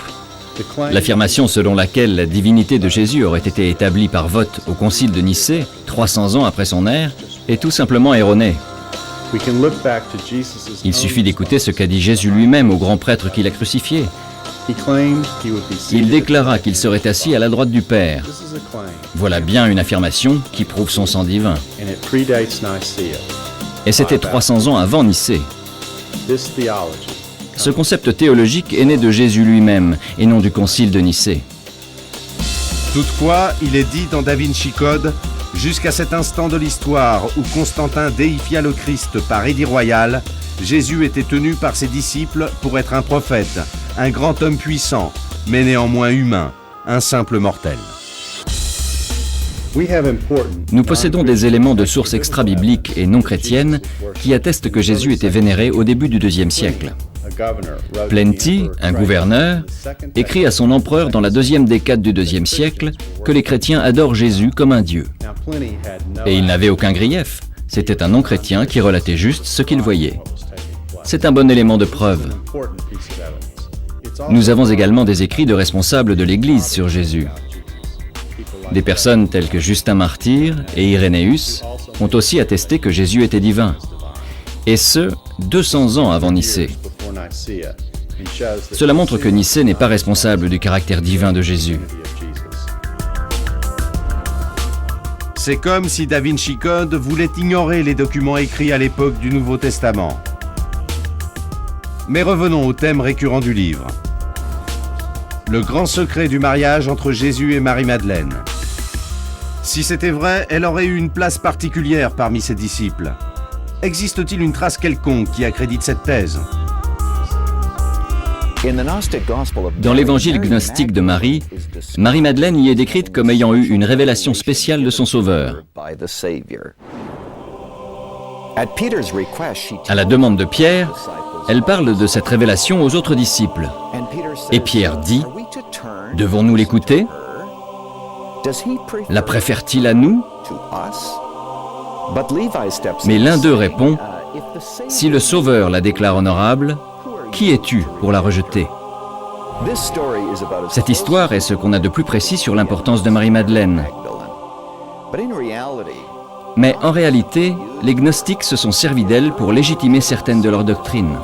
L'affirmation selon laquelle la divinité de Jésus aurait été établie par vote au concile de Nicée, 300 ans après son ère, est tout simplement erronée. Il suffit d'écouter ce qu'a dit Jésus lui-même au grand prêtre qui l'a crucifié. Il déclara qu'il serait assis à la droite du Père. Voilà bien une affirmation qui prouve son sang divin. Et c'était 300 ans avant Nicée. Ce concept théologique est né de Jésus lui-même et non du concile de Nicée. Toutefois, il est dit dans Da Vinci Code, jusqu'à cet instant de l'histoire où Constantin déifia le Christ par édit royal, Jésus était tenu par ses disciples pour être un prophète, un grand homme puissant, mais néanmoins humain, un simple mortel. Nous possédons des éléments de sources extra-bibliques et non chrétiennes qui attestent que Jésus était vénéré au début du IIe siècle. Plenty, un gouverneur, écrit à son empereur dans la deuxième décade du IIe siècle que les chrétiens adorent Jésus comme un dieu. Et il n'avait aucun grief, c'était un non-chrétien qui relatait juste ce qu'il voyait. C'est un bon élément de preuve. Nous avons également des écrits de responsables de l'Église sur Jésus. Des personnes telles que Justin Martyr et Irénéus ont aussi attesté que Jésus était divin. Et ce, 200 ans avant Nicée. Cela montre que Nicée n'est pas responsable du caractère divin de Jésus. C'est comme si Da Vinci Code voulait ignorer les documents écrits à l'époque du Nouveau Testament. Mais revenons au thème récurrent du livre. Le grand secret du mariage entre Jésus et Marie-Madeleine. Si c'était vrai, elle aurait eu une place particulière parmi ses disciples. Existe-t-il une trace quelconque qui accrédite cette thèse? Dans l'évangile gnostique de Marie, Marie-Madeleine y est décrite comme ayant eu une révélation spéciale de son Sauveur. À la demande de Pierre, elle parle de cette révélation aux autres disciples. Et Pierre dit, « Devons-nous l'écouter? La préfère-t-il à nous ?» Mais l'un d'eux répond, « Si le Sauveur la déclare honorable, qui es-tu pour la rejeter ?» Cette histoire est ce qu'on a de plus précis sur l'importance de Marie-Madeleine. Mais en réalité, les gnostiques se sont servis d'elle pour légitimer certaines de leurs doctrines.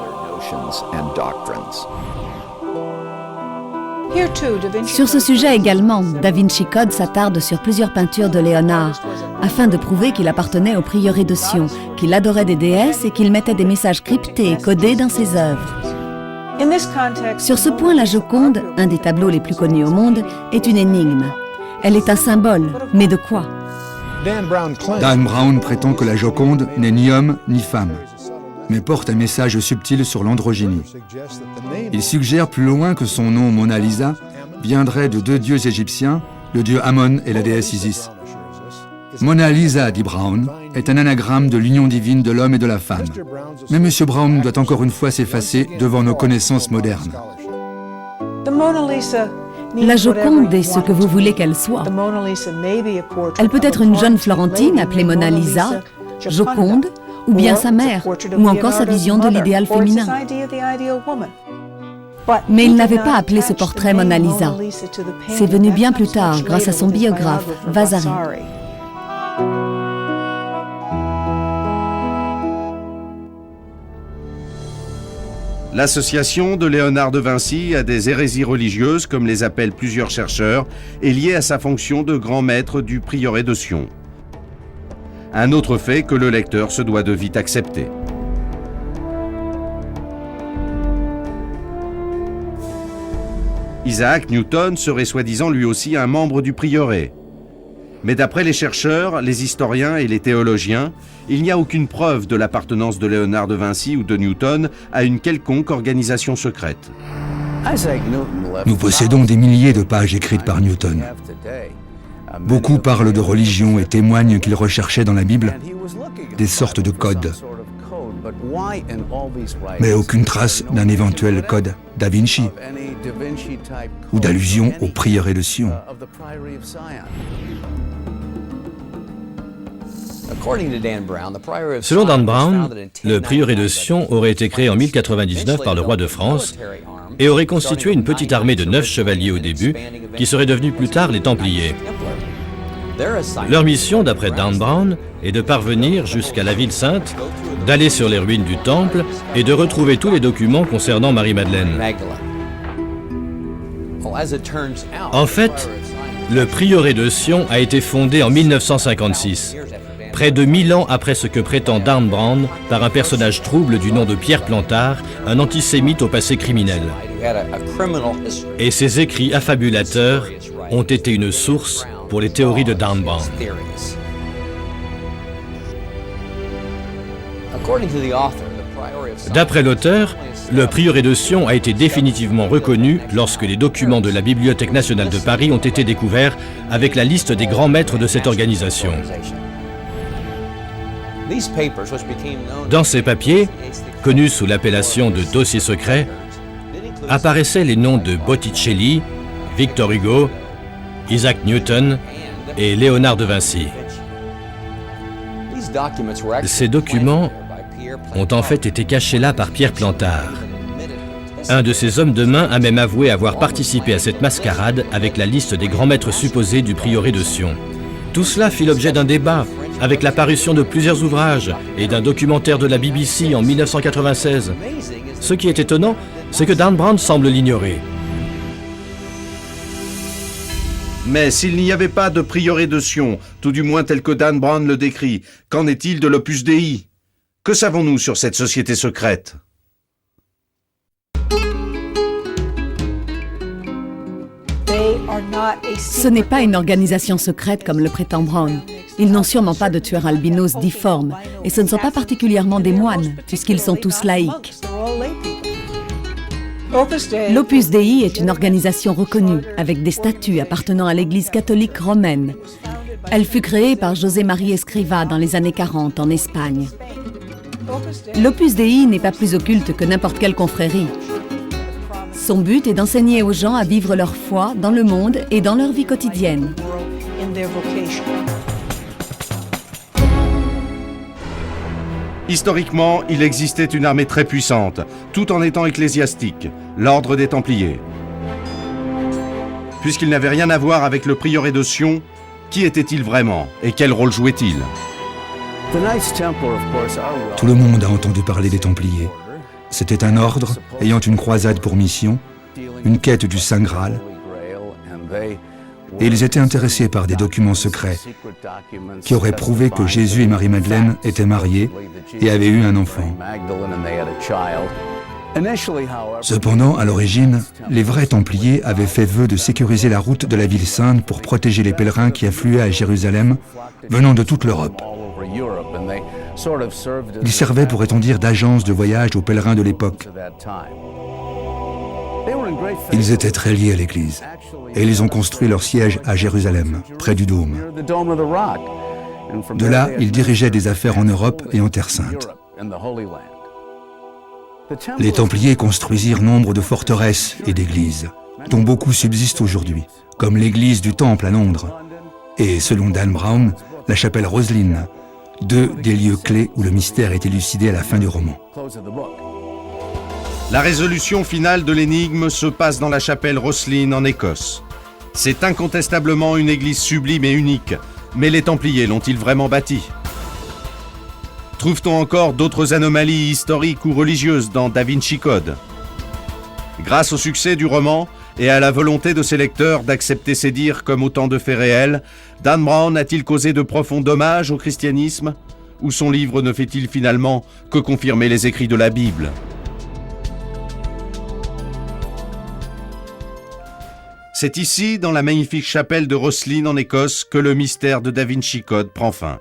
Sur ce sujet également, Da Vinci Code s'attarde sur plusieurs peintures de Léonard, afin de prouver qu'il appartenait au prieuré de Sion, qu'il adorait des déesses et qu'il mettait des messages cryptés et codés dans ses œuvres. Sur ce point, la Joconde, un des tableaux les plus connus au monde, est une énigme. Elle est un symbole, mais de quoi? Dan Brown prétend que la Joconde n'est ni homme ni femme, mais porte un message subtil sur l'androgynie. Il suggère plus loin que son nom Mona Lisa viendrait de deux dieux égyptiens, le dieu Amon et la déesse Isis. Mona Lisa, dit Brown, est un anagramme de l'union divine de l'homme et de la femme. Mais M. Brown doit encore une fois s'effacer devant nos connaissances modernes. La Joconde est ce que vous voulez qu'elle soit. Elle peut être une jeune Florentine appelée Mona Lisa, Joconde, ou bien sa mère, ou encore sa vision de l'idéal féminin. Mais il n'avait pas appelé ce portrait Mona Lisa. C'est venu bien plus tard, grâce à son biographe, Vasari. L'association de Léonard de Vinci à des hérésies religieuses, comme les appellent plusieurs chercheurs, est liée à sa fonction de grand maître du prieuré de Sion. Un autre fait que le lecteur se doit de vite accepter. Isaac Newton serait soi-disant lui aussi un membre du prieuré. Mais d'après les chercheurs, les historiens et les théologiens, il n'y a aucune preuve de l'appartenance de Léonard de Vinci ou de Newton à une quelconque organisation secrète. Nous possédons des milliers de pages écrites par Newton. Beaucoup parlent de religion et témoignent qu'il recherchait dans la Bible des sortes de codes. Mais aucune trace d'un éventuel code Da Vinci ou d'allusion au prieuré de Sion. Selon Dan Brown, le prieuré de Sion aurait été créé en 1099 par le roi de France et aurait constitué une petite armée de 9 chevaliers au début, qui seraient devenus plus tard les Templiers. Leur mission, d'après Dan Brown, est de parvenir jusqu'à la ville sainte, d'aller sur les ruines du temple et de retrouver tous les documents concernant Marie-Madeleine. En fait, le prieuré de Sion a été fondé en 1956, près de 1000 ans après ce que prétend Dan Brown par un personnage trouble du nom de Pierre Plantard, un antisémite au passé criminel. Et ces écrits affabulateurs ont été une source pour les théories de Dan Brown. D'après l'auteur, Le prieuré de Sion a été définitivement reconnu lorsque les documents de la Bibliothèque nationale de Paris ont été découverts avec la liste des grands maîtres de cette organisation. Dans ces papiers, connus sous l'appellation de dossiers secrets, apparaissaient les noms de Botticelli, Victor Hugo, Isaac Newton et Léonard de Vinci. Ces documents ont en fait été cachés là par Pierre Plantard. Un de ces hommes de main a même avoué avoir participé à cette mascarade avec la liste des grands maîtres supposés du prieuré de Sion. Tout cela fit l'objet d'un débat, avec la parution de plusieurs ouvrages et d'un documentaire de la BBC en 1996. Ce qui est étonnant, c'est que Dan Brown semble l'ignorer. Mais s'il n'y avait pas de prieuré de Sion, tout du moins tel que Dan Brown le décrit, qu'en est-il de l'Opus Dei? Que savons-nous sur cette société secrète? Ce n'est pas une organisation secrète comme le prétend Brown. Ils n'ont sûrement pas de tueurs albinos difformes, et ce ne sont pas particulièrement des moines, puisqu'ils sont tous laïcs. L'Opus Dei est une organisation reconnue, avec des statuts appartenant à l'Église catholique romaine. Elle fut créée par José María Escrivá dans les années 40 en Espagne. L'Opus Dei n'est pas plus occulte que n'importe quelle confrérie. Son but est d'enseigner aux gens à vivre leur foi dans le monde et dans leur vie quotidienne. Historiquement, il existait une armée très puissante, tout en étant ecclésiastique, l'ordre des Templiers. Puisqu'il n'avait rien à voir avec le prieuré de Sion, qui était-il vraiment et quel rôle jouait-il? Tout le monde a entendu parler des Templiers. C'était un ordre ayant une croisade pour mission, une quête du Saint Graal, et ils étaient intéressés par des documents secrets qui auraient prouvé que Jésus et Marie-Madeleine étaient mariés et avaient eu un enfant. Cependant, à l'origine, les vrais Templiers avaient fait vœu de sécuriser la route de la ville sainte pour protéger les pèlerins qui affluaient à Jérusalem, venant de toute l'Europe. Ils servaient, pourrait-on dire, d'agence de voyage aux pèlerins de l'époque. Ils étaient très liés à l'Église, et ils ont construit leur siège à Jérusalem, près du dôme. De là, ils dirigeaient des affaires en Europe et en Terre Sainte. Les Templiers construisirent nombre de forteresses et d'églises, dont beaucoup subsistent aujourd'hui, comme l'église du Temple à Londres, et selon Dan Brown, la chapelle Roslin, deux des lieux clés où le mystère est élucidé à la fin du roman. La résolution finale de l'énigme se passe dans la chapelle Roslin en Écosse. C'est incontestablement une église sublime et unique, mais les Templiers l'ont-ils vraiment bâtie? Trouve-t-on encore d'autres anomalies historiques ou religieuses dans Da Vinci Code? Grâce au succès du roman et à la volonté de ses lecteurs d'accepter ses dires comme autant de faits réels, Dan Brown a-t-il causé de profonds dommages au christianisme? Ou son livre ne fait-il finalement que confirmer les écrits de la Bible? C'est ici, dans la magnifique chapelle de Roslin en Écosse, que le mystère de Da Vinci Code prend fin.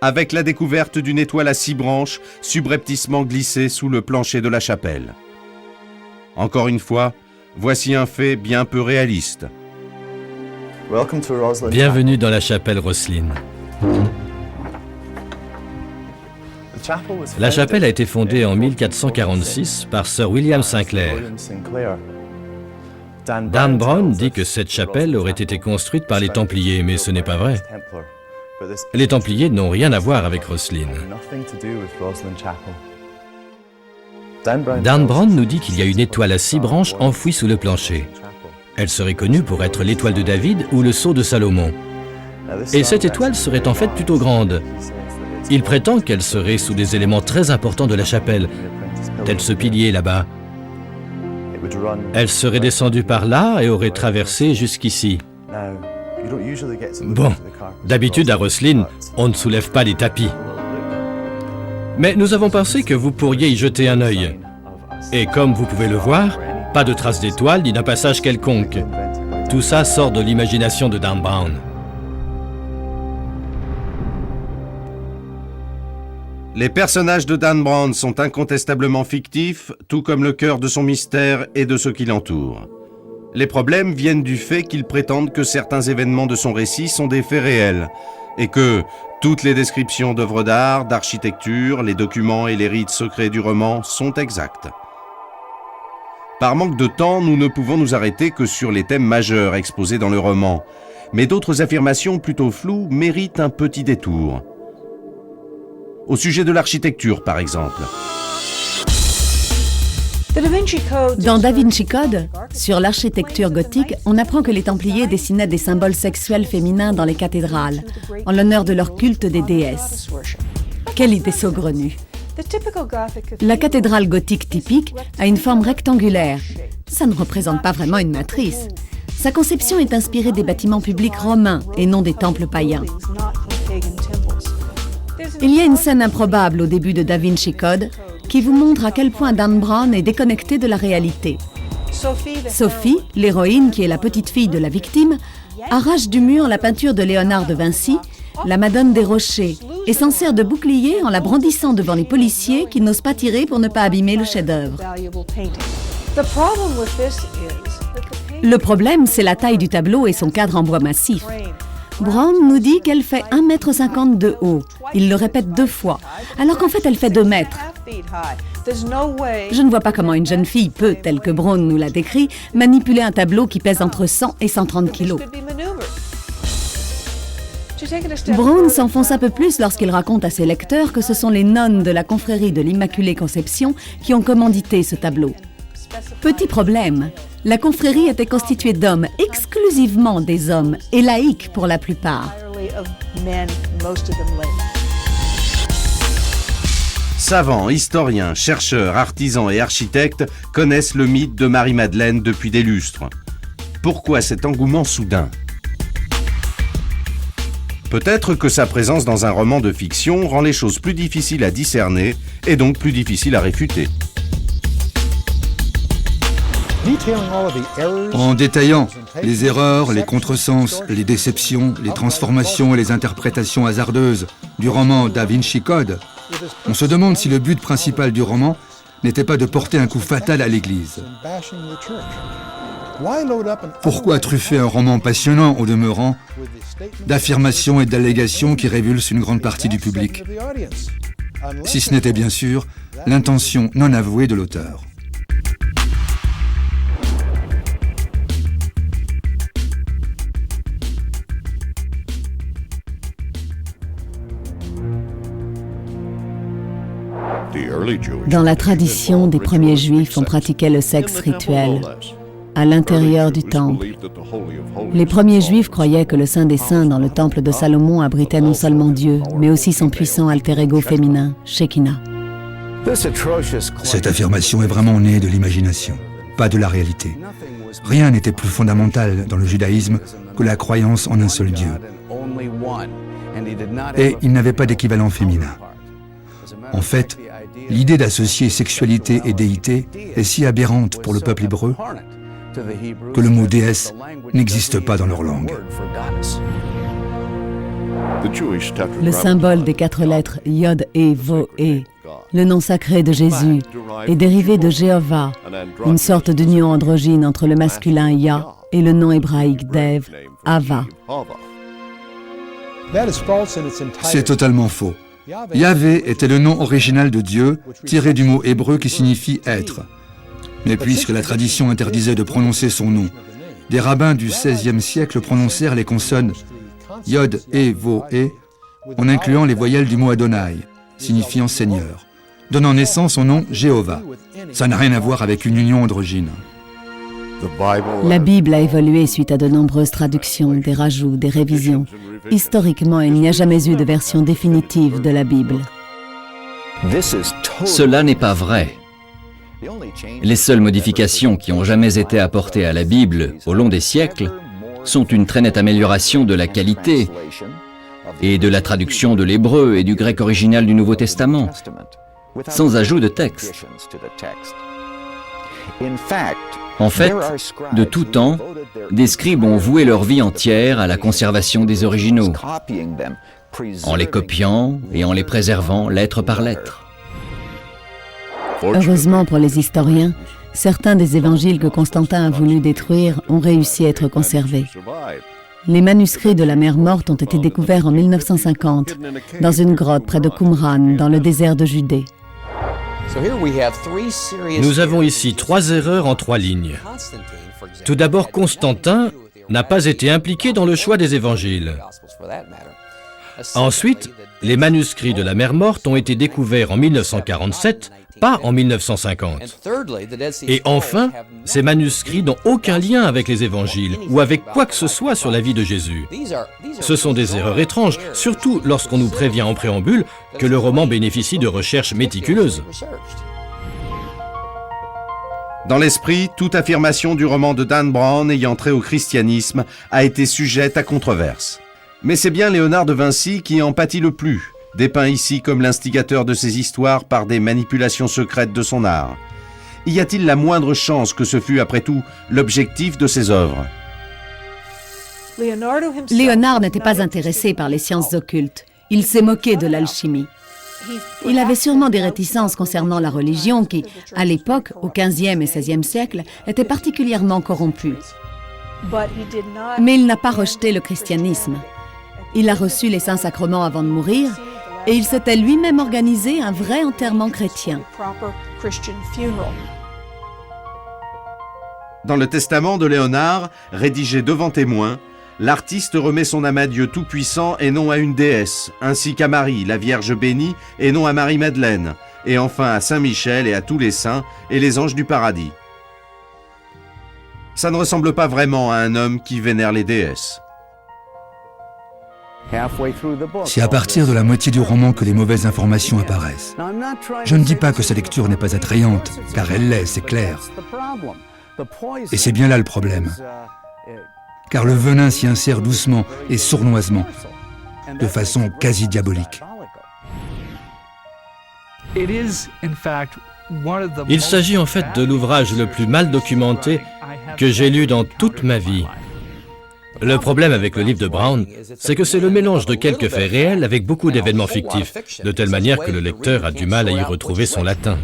Avec la découverte d'une étoile à 6 branches subrepticement glissée sous le plancher de la chapelle. Encore une fois, voici un fait bien peu réaliste. Bienvenue dans la chapelle Roslin. La chapelle a été fondée en 1446 par Sir William Sinclair. Dan Brown dit que cette chapelle aurait été construite par les Templiers, mais ce n'est pas vrai. Les Templiers n'ont rien à voir avec Roslin. Dan Brown nous dit qu'il y a une étoile à 6 branches enfouie sous le plancher. Elle serait connue pour être l'étoile de David ou le sceau de Salomon. Et cette étoile serait en fait plutôt grande. Il prétend qu'elle serait sous des éléments très importants de la chapelle, tel ce pilier là-bas. Elle serait descendue par là et aurait traversé jusqu'ici. Bon, d'habitude à Roslin, on ne soulève pas les tapis. Mais nous avons pensé que vous pourriez y jeter un œil. Et comme vous pouvez le voir, pas de traces d'étoiles ni d'un passage quelconque. Tout ça sort de l'imagination de Dan Brown. Les personnages de Dan Brown sont incontestablement fictifs, tout comme le cœur de son mystère et de ce qui l'entoure. Les problèmes viennent du fait qu'ils prétendent que certains événements de son récit sont des faits réels, et que toutes les descriptions d'œuvres d'art, d'architecture, les documents et les rites secrets du roman sont exacts. Par manque de temps, nous ne pouvons nous arrêter que sur les thèmes majeurs exposés dans le roman, mais d'autres affirmations plutôt floues méritent un petit détour. Au sujet de l'architecture, par exemple. Dans Da Vinci Code, sur l'architecture gothique, on apprend que les Templiers dessinaient des symboles sexuels féminins dans les cathédrales, en l'honneur de leur culte des déesses. Quelle idée saugrenue! La cathédrale gothique typique a une forme rectangulaire. Ça ne représente pas vraiment une matrice. Sa conception est inspirée des bâtiments publics romains et non des temples païens. Il y a une scène improbable au début de Da Vinci Code qui vous montre à quel point Dan Brown est déconnecté de la réalité. Sophie, l'héroïne qui est la petite fille de la victime, arrache du mur la peinture de Léonard de Vinci, la Madone des Rochers, et s'en sert de bouclier en la brandissant devant les policiers qui n'osent pas tirer pour ne pas abîmer le chef-d'œuvre. Le problème, c'est la taille du tableau et son cadre en bois massif. Brown nous dit qu'elle fait 1,50 m de haut. Il le répète 2 fois, alors qu'en fait elle fait 2 mètres. Je ne vois pas comment une jeune fille peut, tel que Brown nous l'a décrit, manipuler un tableau qui pèse entre 100 et 130 kilos. Brown s'enfonce un peu plus lorsqu'il raconte à ses lecteurs que ce sont les nonnes de la confrérie de l'Immaculée Conception qui ont commandité ce tableau. Petit problème, la confrérie était constituée d'hommes, exclusivement des hommes, et laïcs pour la plupart. Savants, historiens, chercheurs, artisans et architectes connaissent le mythe de Marie-Madeleine depuis des lustres. Pourquoi cet engouement soudain ? Peut-être que sa présence dans un roman de fiction rend les choses plus difficiles à discerner et donc plus difficiles à réfuter. En détaillant les erreurs, les contresens, les déceptions, les transformations et les interprétations hasardeuses du roman Da Vinci Code, on se demande si le but principal du roman n'était pas de porter un coup fatal à l'Église. Pourquoi truffer un roman passionnant au demeurant d'affirmations et d'allégations qui révulsent une grande partie du public, si ce n'était bien sûr l'intention non avouée de l'auteur. Dans la tradition des premiers Juifs, on pratiquait le sexe rituel à l'intérieur du temple. Les premiers Juifs croyaient que le Saint des Saints dans le temple de Salomon abritait non seulement Dieu, mais aussi son puissant alter ego féminin, Shekinah. Cette affirmation est vraiment née de l'imagination, pas de la réalité. Rien n'était plus fondamental dans le judaïsme que la croyance en un seul Dieu. Et il n'avait pas d'équivalent féminin. En fait, l'idée d'associer sexualité et déité est si aberrante pour le peuple hébreu que le mot déesse n'existe pas dans leur langue. Le symbole des 4 lettres Yod et Vo et, le nom sacré de Jésus, est dérivé de Jéhovah, une sorte d'union androgyne entre le masculin Yah et le nom hébraïque d'Ève, Hava. C'est totalement faux. Yahvé était le nom original de Dieu, tiré du mot hébreu qui signifie être. Mais puisque la tradition interdisait de prononcer son nom, des rabbins du XVIe siècle prononcèrent les consonnes Yod et Vo et en incluant les voyelles du mot Adonai, signifiant Seigneur, donnant naissance au nom Jéhovah. Ça n'a rien à voir avec une union androgyne. La Bible a évolué suite à de nombreuses traductions, des rajouts, des révisions. Historiquement, il n'y a jamais eu de version définitive de la Bible. Cela n'est pas vrai. Les seules modifications qui ont jamais été apportées à la Bible au long des siècles sont une très nette amélioration de la qualité et de la traduction de l'hébreu et du grec original du Nouveau Testament, sans ajout de texte. En fait, de tout temps, des scribes ont voué leur vie entière à la conservation des originaux. en les copiant et en les préservant lettre par lettre. Heureusement pour les historiens, certains des évangiles que Constantin a voulu détruire ont réussi à être conservés. Les manuscrits de la mer Morte ont été découverts en 1950 dans une grotte près de Qumran, dans le désert de Judée. Nous avons ici 3 erreurs en 3 lignes. Tout d'abord, Constantin n'a pas été impliqué dans le choix des évangiles. Ensuite, les manuscrits de la mer Morte ont été découverts en 1947, pas en 1950. Et enfin, ces manuscrits n'ont aucun lien avec les évangiles ou avec quoi que ce soit sur la vie de Jésus. Ce sont des erreurs étranges, surtout lorsqu'on nous prévient en préambule que le roman bénéficie de recherches méticuleuses. Dans l'esprit, toute affirmation du roman de Dan Brown ayant trait au christianisme a été sujette à controverse. Mais c'est bien Léonard de Vinci qui en pâtit le plus, dépeint ici comme l'instigateur de ces histoires par des manipulations secrètes de son art. Y a-t-il la moindre chance que ce fût, après tout, l'objectif de ses œuvres ? Léonard n'était pas intéressé par les sciences occultes. Il s'est moqué de l'alchimie. Il avait sûrement des réticences concernant la religion qui, à l'époque, au XVe et XVIe siècle, était particulièrement corrompue. Mais il n'a pas rejeté le christianisme. Il a reçu les saints sacrements avant de mourir et il s'était lui-même organisé un vrai enterrement chrétien. Dans le testament de Léonard, rédigé devant témoins, l'artiste remet son âme à Dieu Tout-Puissant et non à une déesse, ainsi qu'à Marie, la Vierge bénie, et non à Marie-Madeleine, et enfin à Saint-Michel et à tous les saints et les anges du paradis. Ça ne ressemble pas vraiment à un homme qui vénère les déesses. C'est à partir de la moitié du roman que les mauvaises informations apparaissent. Je ne dis pas que sa lecture n'est pas attrayante, car elle l'est, c'est clair. Et c'est bien là le problème. Car le venin s'y insère doucement et sournoisement, de façon quasi diabolique. Il s'agit en fait de l'ouvrage le plus mal documenté que j'ai lu dans toute ma vie. Le problème avec le livre de Brown, c'est que c'est le mélange de quelques faits réels avec beaucoup d'événements fictifs, de telle manière que le lecteur a du mal à y retrouver son latin.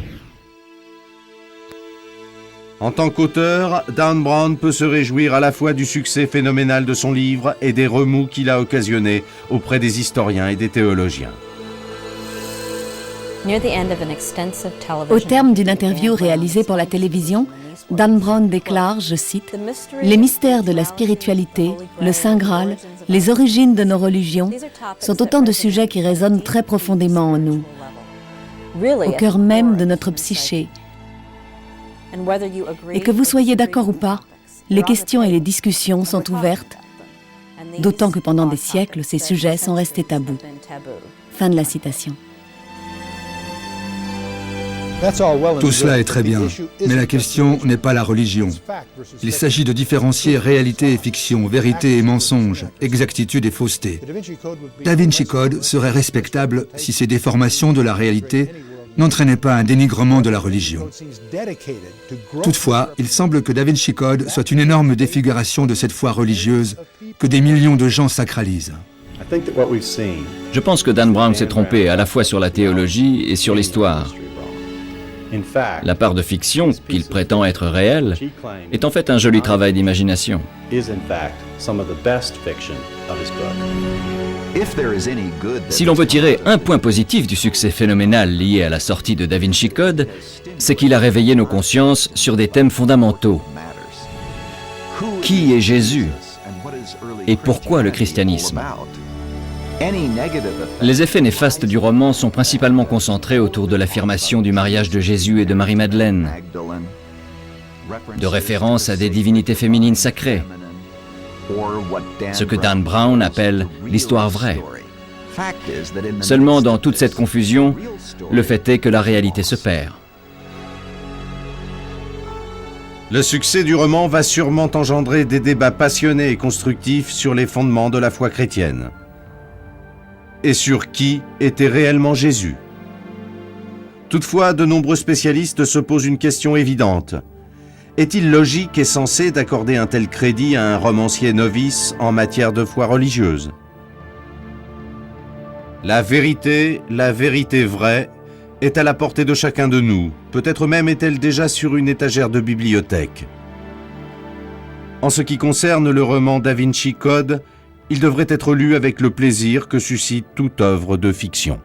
En tant qu'auteur, Dan Brown peut se réjouir à la fois du succès phénoménal de son livre et des remous qu'il a occasionnés auprès des historiens et des théologiens. Au terme d'une interview réalisée pour la télévision, Dan Brown déclare, je cite, « Les mystères de la spiritualité, le Saint Graal, les origines de nos religions sont autant de sujets qui résonnent très profondément en nous, au cœur même de notre psyché. Et que vous soyez d'accord ou pas, les questions et les discussions sont ouvertes, d'autant que pendant des siècles, ces sujets sont restés tabous. » Fin de la citation. Tout cela est très bien, mais la question n'est pas la religion. Il s'agit de différencier réalité et fiction, vérité et mensonge, exactitude et fausseté. Da Vinci Code serait respectable si ces déformations de la réalité n'entraînaient pas un dénigrement de la religion. Toutefois, il semble que Da Vinci Code soit une énorme défiguration de cette foi religieuse que des millions de gens sacralisent. Je pense que Dan Brown s'est trompé à la fois sur la théologie et sur l'histoire. La part de fiction, qu'il prétend être réelle, est en fait un joli travail d'imagination. Si l'on veut tirer un point positif du succès phénoménal lié à la sortie de Da Vinci Code, c'est qu'il a réveillé nos consciences sur des thèmes fondamentaux. Qui est Jésus? Et pourquoi le christianisme? Les effets néfastes du roman sont principalement concentrés autour de l'affirmation du mariage de Jésus et de Marie-Madeleine, de référence à des divinités féminines sacrées, ce que Dan Brown appelle l'histoire vraie. Seulement, dans toute cette confusion, le fait est que la réalité se perd. Le succès du roman va sûrement engendrer des débats passionnés et constructifs sur les fondements de la foi chrétienne. Et sur qui était réellement Jésus. Toutefois, de nombreux spécialistes se posent une question évidente. Est-il logique et sensé d'accorder un tel crédit à un romancier novice en matière de foi religieuse? la vérité vraie, est à la portée de chacun de nous. Peut-être même est-elle déjà sur une étagère de bibliothèque. En ce qui concerne le roman Da Vinci Code, il devrait être lu avec le plaisir que suscite toute œuvre de fiction.